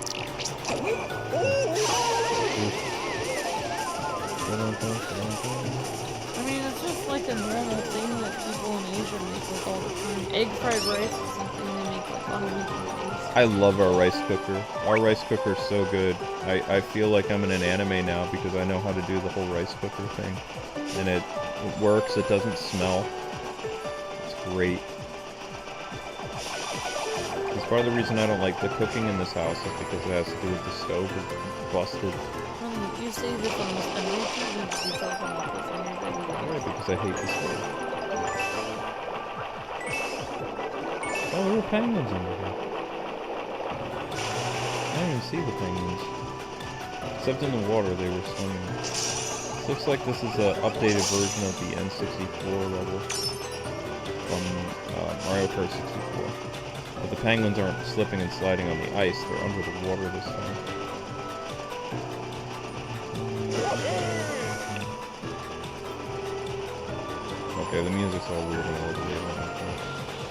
I mean, it's just like a normal thing that people in Asia make like all the time. Egg fried rice is something they make like on a weekly basis. I love our rice cooker. Our rice cooker is so good. I feel like I'm in an anime now because I know how to do the whole rice cooker thing. And it works, it doesn't smell. It's great. It's part of the reason I don't like the cooking in this house is because it has to do with the stove is busted. You say this almost every time you talk about this on your video. Right, because I hate the stove. Oh, there were penguins under here. I didn't even see the penguins. Except in the water, they were swimming. This looks like this is an updated version of the N64 level from Mario Kart 64. But the penguins aren't slipping and sliding on the ice, they're under the water this time. Okay, the music's all weird and all the way around.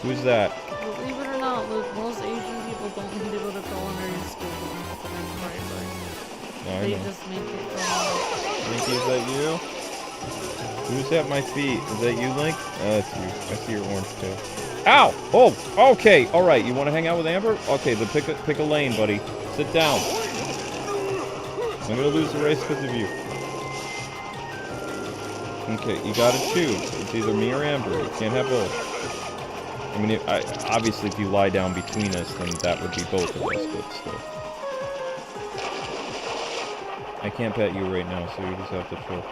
Who's that? Believe it or not, Luke, most Asian people don't need to go to culinary school to learn how to make fried rice. Oh, I They know. just make it from Linky, is that you? Who's at my feet? Is that you, Link? That's you. I see your orange tail. Ow! Oh! Okay! Alright, you want to hang out with Amber? Okay, then pick a lane, buddy. Sit down. I'm gonna lose the race because of you. Okay, you gotta choose. It's either me or Amber. You can't have both. I mean, obviously if you lie down between us, then that would be both of us, but still. I can't pet you right now, so you just have to chill.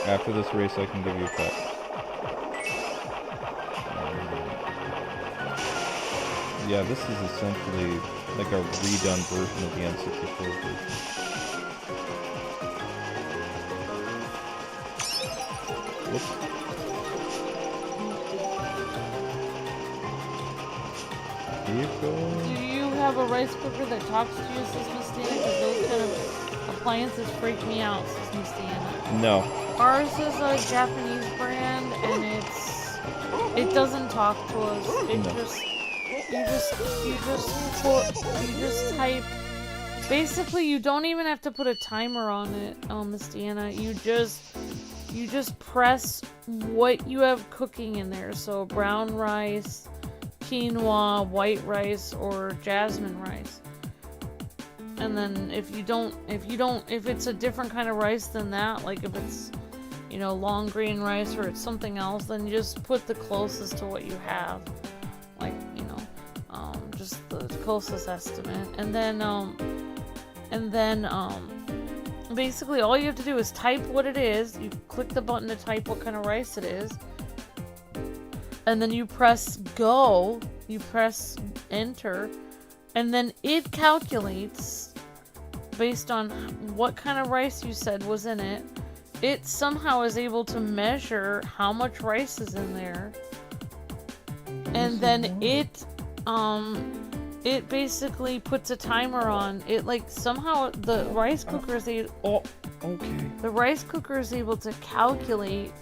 After this race, I can give you a pet. Yeah, this is essentially like a redone version of the N64 version. Whoops. Vehicle. Do you have a rice cooker that talks to you, says Miss Dana? Because those kind of appliances freak me out, says Miss Dana. No. Ours is a Japanese brand, and it doesn't talk to us. It No. you just type. Basically, you don't even have to put a timer on it, Miss Deanna. You just press what you have cooking in there. So brown rice, quinoa, white rice, or jasmine rice. And then if it's a different kind of rice than that, like if it's, you know, long grain rice or it's something else, then you just put the closest to what you have. Like, you know, just the closest estimate. And then basically all you have to do is type what it is. You click the button to type what kind of rice it is. And then you press go, you press enter, and then it calculates based on what kind of rice you said was in it. It somehow is able to measure how much rice is in there. And then it basically puts a timer on it. Like somehow the rice cooker is the rice cooker is able to calculate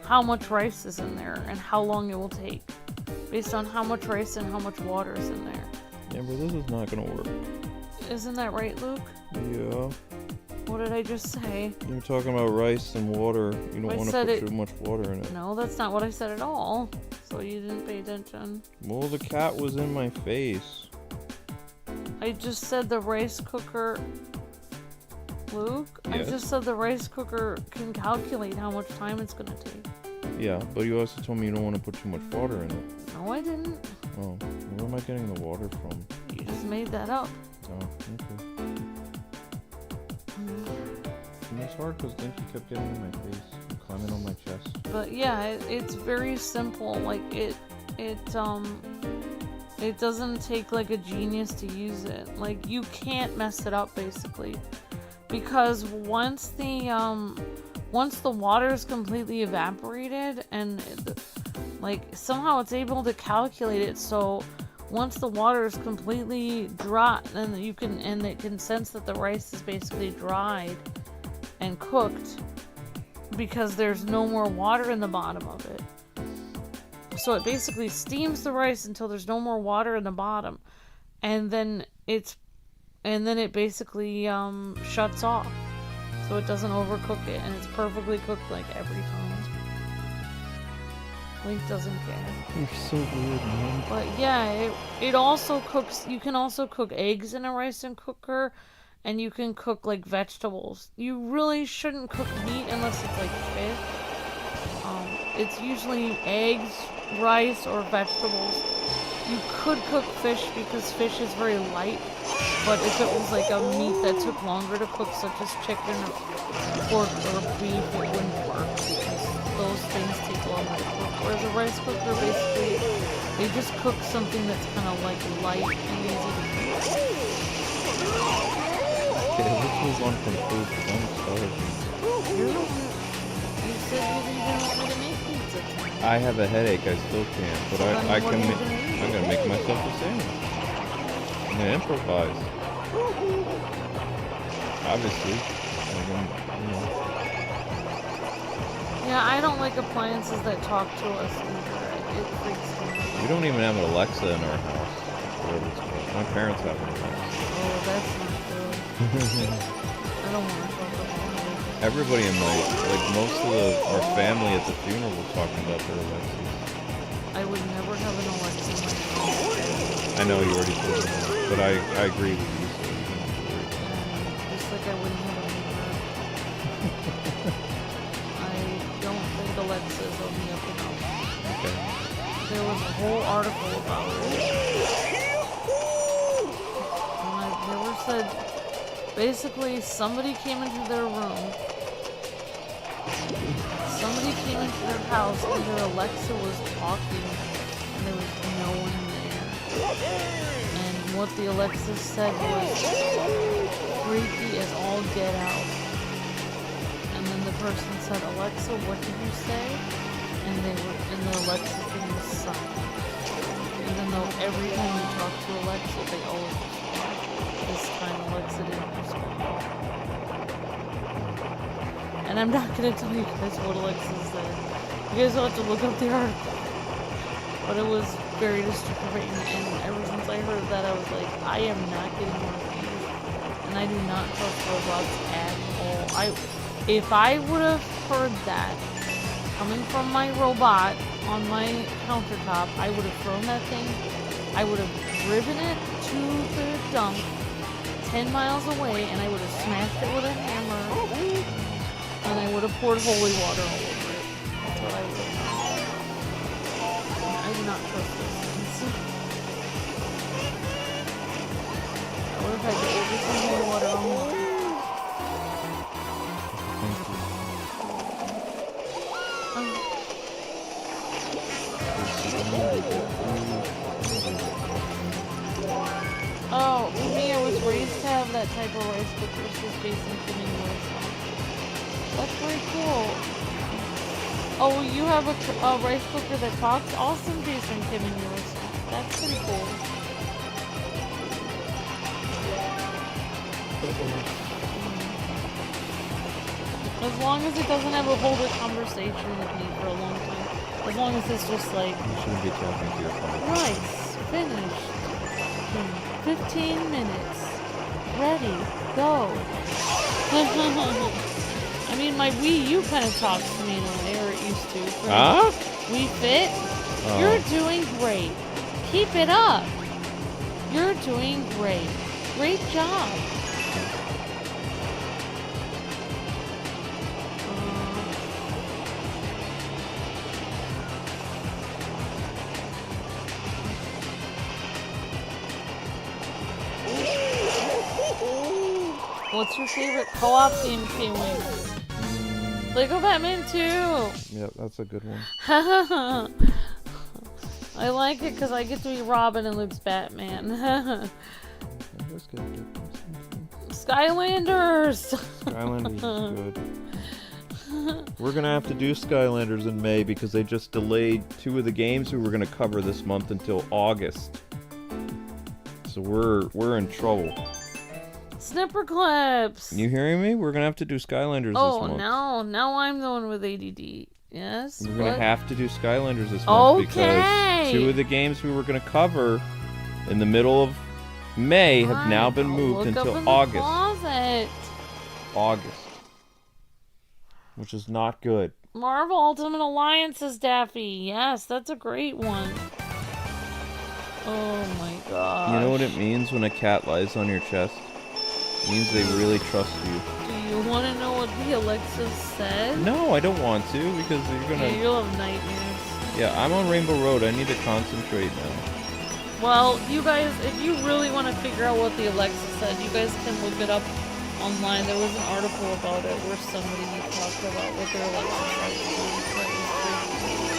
how much rice is in there and how long it will take based on how much rice and how much water is in there. Yeah, but this is not gonna work. Isn't that right, Luke? Yeah. What did I just say? You're talking about rice and water. You don't want to put too much water in it. No, that's not what I said at all. So you didn't pay attention. Well, the cat was in my face. I just said the rice cooker... Luke? Yes? I just said the rice cooker can calculate how much time it's gonna take. Yeah, but you also told me you don't want to put too much water in it. No, I didn't. Oh, where am I getting the water from? You just made that up. Oh, okay. And it's hard because Dinky kept getting in my face and climbing on my chest. But yeah, it's very simple. Like it doesn't take like a genius to use it. Like you can't mess it up basically, because once the water is completely evaporated and like somehow it's able to calculate it so once the water is completely dry, and it can sense that the rice is basically dried and cooked because there's no more water in the bottom of it. So it basically steams the rice until there's no more water in the bottom, and then it basically shuts off, so it doesn't overcook it, and it's perfectly cooked like every time. Link doesn't care. You're so weird, man. But yeah, it also cooks. You can also cook eggs in a rice and cooker, and you can cook like vegetables. You really shouldn't cook meat unless it's like fish. It's usually eggs, rice, or vegetables. You could cook fish because fish is very light, but if it was like a meat that took longer to cook, such as chicken or pork or beef, it wouldn't work because those things take longer to cook. Whereas a rice cooker, basically, they just cook something that's kind of like light and easy to cook. Okay, let's move on from food because I'm starving. You said you didn't want me to make pizza tonight. I have a headache, I still can't, but So I then can. what are you gonna eat? I'm gonna make myself a sandwich. I'm gonna improvise. Obviously, I'm gonna, you know. Yeah, I don't like appliances that talk to us either. It freaks me out. We don't even have an Alexa in our house. Whatever it's called. My parents have an Alexa. Oh, that's not good. I don't want to talk about it. Everybody in most of our family at the funeral was talking about their Alexas. I would never have an Alexa in my house. I know you already told me that, but I agree with you. So you don't have to worry. Just like I wouldn't have a mirror. I don't think Alexa's on the up and up. Okay. There was a whole article about it. And I've never said... Basically, somebody came into their room. Somebody came into their house and their Alexa was talking and there was no one there. And what the Alexa said was freaky as all get out. And then the person said, Alexa, what did you say? And the Alexa thing was silent. Even though every time you talk to Alexa, they always respond. This time Alexa didn't respond. And I'm not gonna tell you guys what Alexa said. You guys will have to look up the article. But it was very disturbing, and ever since I heard that, I was like, I am not getting one of these. And I do not trust robots at all. If I would have heard that coming from my robot on my countertop, I would have thrown that thing. I would have driven it to the dump 10 miles away, and I would have smashed it with a hammer, and I would have poured holy water all over it. That's what I would have done. I do not trust those things. I would have had to order some holy water online. Oh, me, I was raised to have that type of rice cooker. This is Jason Kimming Wilson. That's very cool. Oh, you have a rice cooker that talks? Awesome, Jason Kimming Wilson. That's pretty cool. As long as it doesn't have a hold a conversation with me for a long time. As long as it's just like... You shouldn't be talking to your phone. Rice, finished. 15 minutes. Ready. Go. I mean, my Wii U kind of talks to me in a way, or it used to. Huh? Wii Fit? Oh. You're doing great. Keep it up. You're doing great. Great job. What's your favorite co-op game, Kwings? Lego Batman 2! Yeah, that's a good one. I like it because I get to be Robin and Luke's Batman. That's good. Skylanders! Skylanders is good. We're gonna have to do Skylanders in May because they just delayed 2 of the games we were gonna cover this month until August. So we're in trouble. Snipper clips. You hearing me? We're gonna have to do Skylanders this month. Oh, now I'm the one with ADD. Yes. We're gonna have to do Skylanders this month because Okay. 2 of the games we were gonna cover in the middle of May have now been moved Look up until in the August. closet. August. Which is not good. Marvel Ultimate Alliances, Daffy. Yes, that's a great one. Oh my god. You know what it means when a cat lies on your chest? It means they really trust you. Do you want to know what the Alexis said? No, I don't want to because you're Yeah, gonna. you'll have nightmares. Yeah, I'm on Rainbow Road. I need to concentrate now. Well, you guys, if you really want to figure out what the Alexis said, you guys can look it up online. There was an article about it where somebody talked about what their Alexis said.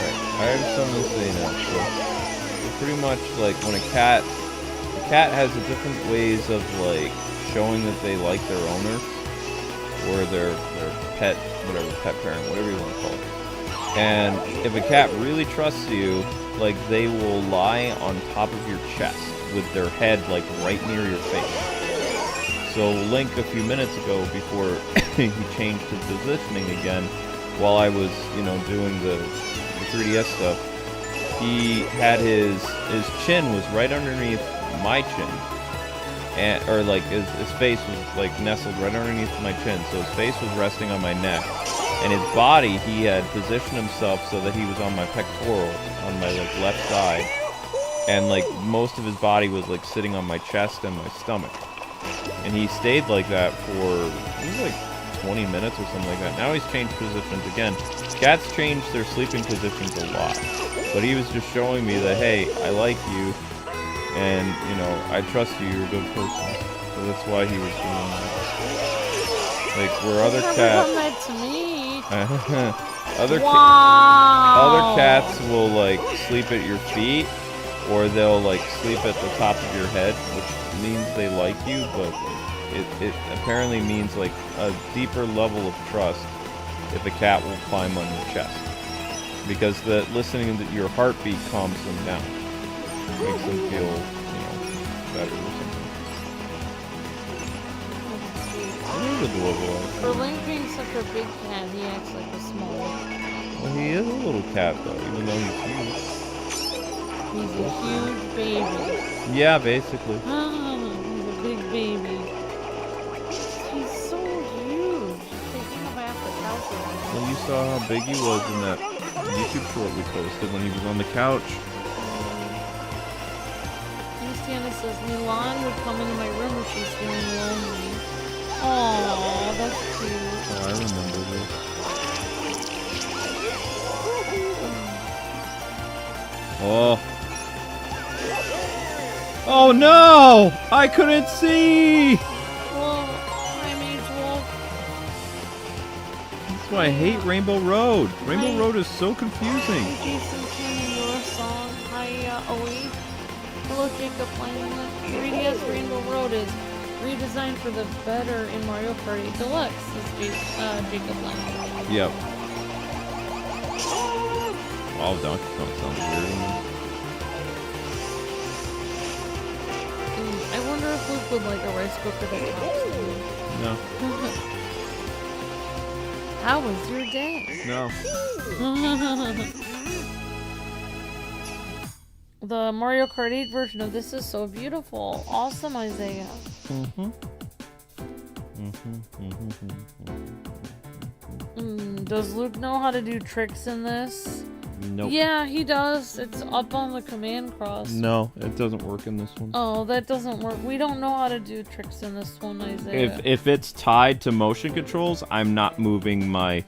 Right. I have something to say now. So pretty much like when a cat has a different ways of like showing that they like their owner or their pet, whatever, pet parent, whatever you want to call it. And if a cat really trusts you, like they will lie on top of your chest with their head like right near your face. So Link a few minutes ago before he changed his positioning again, while I was, doing the 3DS stuff, he had his chin was right underneath my chin. Or like his face was like nestled right underneath my chin, so his face was resting on my neck, and his body, he had positioned himself so that he was on my pectoral, on my like left side, and like most of his body was like sitting on my chest and my stomach, and he stayed like that for it was like 20 minutes or something like that. Now he's changed positions again. Cats change their sleeping positions a lot, but he was just showing me that, hey, I like you. And, I trust you, you're a good person. So that's why he was doing that. Like, where other cats... Done that to me. other cats will, like, sleep at your feet, or they'll, like, sleep at the top of your head, which means they like you, but it apparently means, like, a deeper level of trust if a cat will climb on your chest. Because listening to your heartbeat calms them down. Makes them feel, better or something. It is adorable. For Link being such a big cat, he acts like a small one. Well, he is a little cat, though, even though he's huge. He's a huge baby. Yeah, basically. He's a big baby. He's so huge. Taking a bath at house already. Well, you saw how big he was in that YouTube short we posted when he was on the couch. Tiana says Milan would come into my room if she's feeling lonely. Aww, that's cute. Oh, I remember this. Oh. Oh no! I couldn't see! Well, hi, Mage Wolf. That's why I hate Rainbow Road. Rainbow Road is so confusing. Hi, Jason King, your song. Hi, Oe. Hello, Jacob. Playing the 3DS Rainbow Road is redesigned for the better in Mario Kart 8 Deluxe. This is Jacob Lang. Yep. Wow, Donkey Kong sounds weird. I wonder if Luke would like a rice cooker that talks to me. No. How was your day? No. The Mario Kart 8 version of this is so beautiful. Awesome, Isaiah. Does Luke know how to do tricks in this? Nope. Yeah, he does. It's up on the command cross. No, it doesn't work in this one. Oh, that doesn't work. We don't know how to do tricks in this one, Isaiah. If it's tied to motion controls, I'm not moving my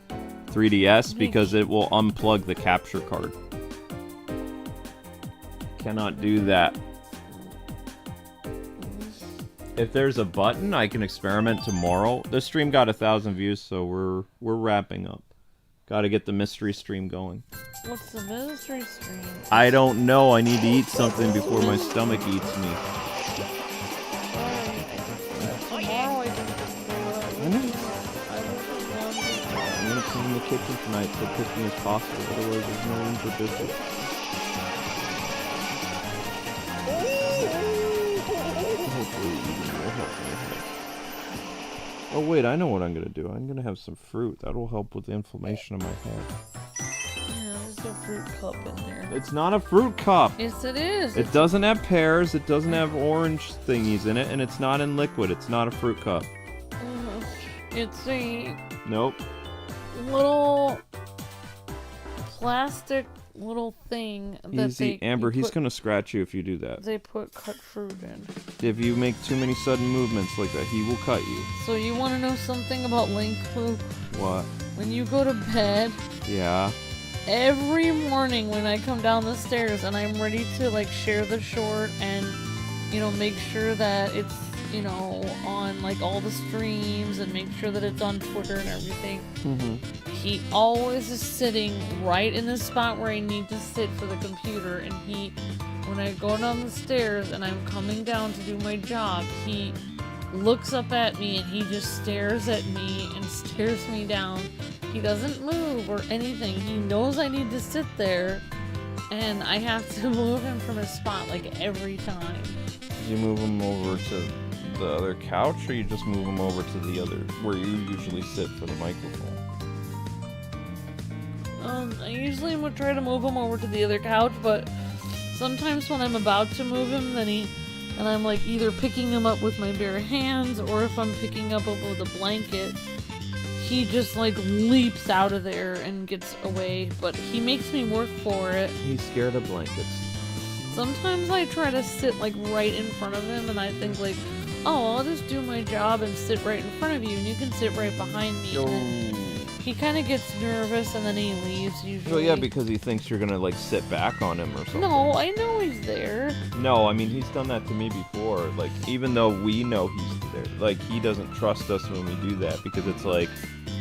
3DS because it will unplug the capture card. Cannot do that. If there's a button, I can experiment tomorrow. This stream got 1,000 views, so we're wrapping up. Got to get the mystery stream going. What's the mystery stream? I don't know. I need to eat something before my stomach eats me. Tomorrow I can just I'm gonna clean the kitchen tonight so quickly as possible. Otherwise, there's no room for dishes. Oh wait, I know what I'm gonna do. I'm gonna have some fruit. That'll help with the inflammation of my head. Yeah, there's a fruit cup in there. It's not a fruit cup. Yes, it is. It doesn't have pears. It doesn't have orange thingies in it, and it's not in liquid. It's not a fruit cup. It's a Nope. little plastic little thing that Easy, Amber. He's gonna scratch you if you do that. They put cut fruit in. If you make too many sudden movements like that, he will cut you. So you want to know something about Link Poop? What? When you go to bed, Yeah. every morning when I come down the stairs and I'm ready to like share the short and make sure that it's on like all the streams and make sure that it's on Twitter and everything. He always is sitting right in the spot where I need to sit for the computer, and when I go down the stairs and I'm coming down to do my job, he looks up at me and he just stares at me and stares me down. He doesn't move or anything. He knows I need to sit there, and I have to move him from his spot like every time. Did you move him over to the other couch, or you just move him over to the other where you usually sit for the microphone? I usually would try to move him over to the other couch, but sometimes when I'm about to move him, and I'm like either picking him up with my bare hands, or if I'm picking up with a blanket, he just like leaps out of there and gets away, but he makes me work for it. He's scared of blankets. Sometimes I try to sit like right in front of him, and I think like, oh, I'll just do my job and sit right in front of you, and you can sit right behind me. And then he kind of gets nervous, and then he leaves usually. Well, yeah, because he thinks you're gonna like sit back on him or something. No, I know he's there. No, I mean he's done that to me before. Like even though we know he's there, like he doesn't trust us when we do that because it's like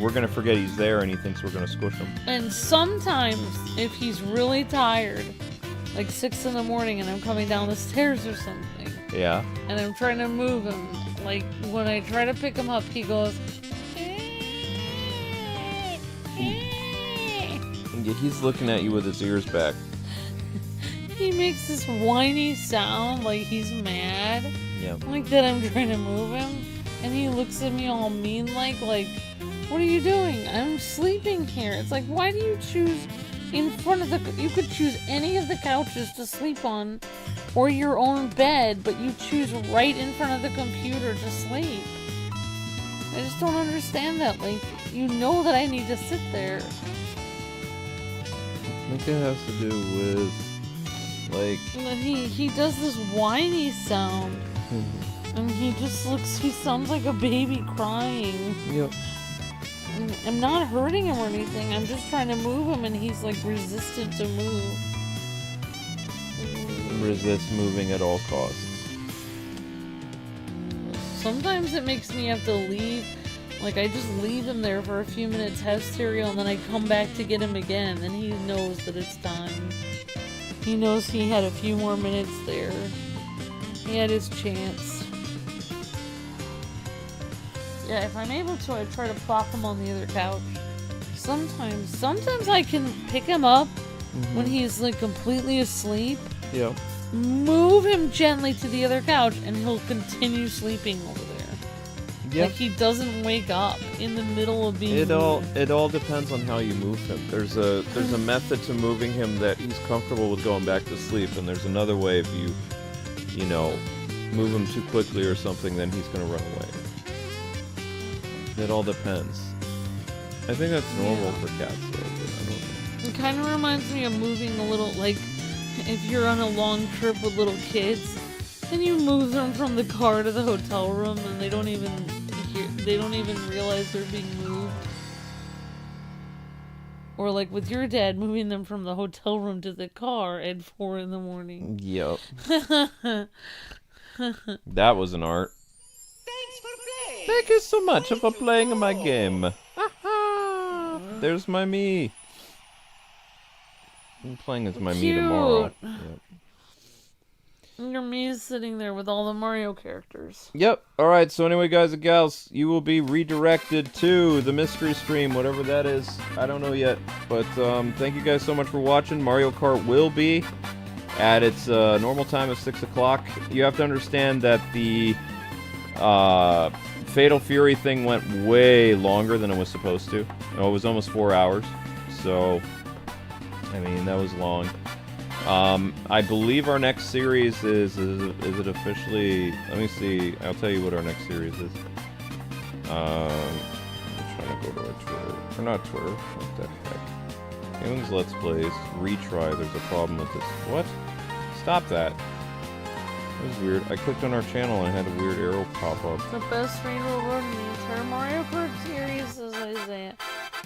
we're gonna forget he's there and he thinks we're gonna squish him. And sometimes if he's really tired, like 6 in the morning, and I'm coming down the stairs or something. Yeah. And I'm trying to move him. Like when I try to pick him up, he goes. Yeah, he's looking at you with his ears back. He makes this whiny sound like he's mad. Yeah. Like that I'm trying to move him. And he looks at me all mean like, what are you doing? I'm sleeping here. It's like, why do you choose in front of you could choose any of the couches to sleep on or your own bed, but you choose right in front of the computer to sleep. I just don't understand that. Like, you know that I need to sit there. I think it has to do with, like... He does this whiny sound. And he sounds like a baby crying. Yep. I'm not hurting him or anything. I'm just trying to move him, and he's like resistant to move. Resist moving at all costs. Sometimes it makes me have to leave. Like, I just leave him there for a few minutes, have cereal, and then I come back to get him again, and he knows that it's time. He knows he had a few more minutes there. He had his chance. Yeah, if I'm able to, I try to plop him on the other couch. Sometimes I can pick him up when he's like completely asleep. Yeah. Move him gently to the other couch, and he'll continue sleeping over there. Yep. Like he doesn't wake up in the middle of being moved. It all depends on how you move him. There's a method to moving him that he's comfortable with going back to sleep, and there's another way if you move him too quickly or something, then he's gonna run away. It all depends. I think that's normal for cats though, but I don't know. It kind of reminds me of moving a little, like if you're on a long trip with little kids, and you move them from the car to the hotel room, and they don't even realize they're being moved. Or like with your dad moving them from the hotel room to the car at 4 in the morning. Yep. That was an art. Thanks for playing. Thank you so much for playing my game. There's my me. I'm playing as my me tomorrow. Yep. Your me is sitting there with all the Mario characters. Yep. Alright, so anyway, guys and gals, you will be redirected to the mystery stream, whatever that is. I don't know yet. But thank you guys so much for watching. Mario Kart will be at its normal time of 6 o'clock. You have to understand that the Fatal Fury thing went way longer than it was supposed to. Oh, it was almost 4 hours. So, I mean, that was long. I believe our next series is it officially... Let me see. I'll tell you what our next series is. I'm trying to go to our Twitter. Or not Twitter. What the heck? Kwingsletsplays. Retry. There's a problem with this. What? Stop that. That was weird. I clicked on our channel and it had a weird arrow pop up. The best Rainbow Road in the entire Mario Kart series, says Isaiah.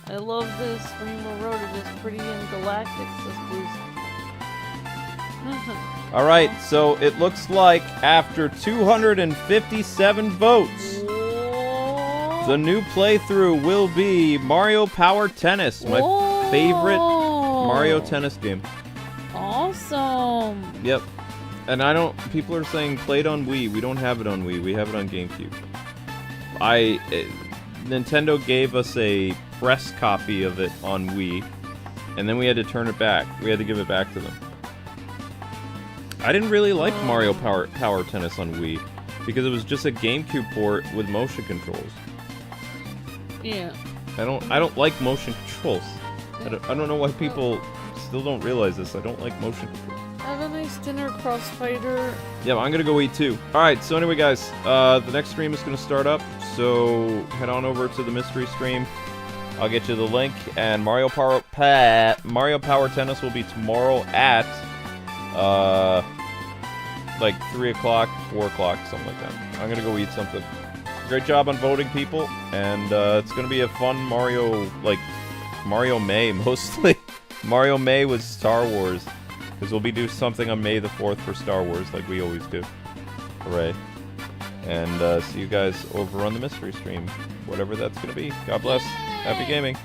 I love this Rainbow Road. It is pretty and galactic, says Boost. Alright, so it looks like after 257 votes, the new playthrough will be Mario Power Tennis, my favorite Mario Tennis game. Awesome. Yep. And people are saying play it on Wii. We don't have it on Wii. We have it on GameCube. Nintendo gave us a press copy of it on Wii, and then we had to turn it back. We had to give it back to them. I didn't really like Mario Power Tennis on Wii because it was just a GameCube port with motion controls. Yeah. I don't like motion controls. I don't know why people still don't realize this. I don't like motion controls. Have a nice dinner, Crossfighter. Yeah, I'm gonna go eat too. Alright, so anyway guys, the next stream is gonna start up, so head on over to the mystery stream. I'll get you the link, and Mario Power Tennis will be tomorrow at like 3 o'clock, 4 o'clock, something like that. I'm gonna go eat something. Great job on voting, people, and it's gonna be a fun Mario May, mostly. Mario May with Star Wars, because we'll be doing something on May the 4th for Star Wars, like we always do. Hooray. And see you guys over on the mystery stream, whatever that's gonna be. God bless. Happy gaming.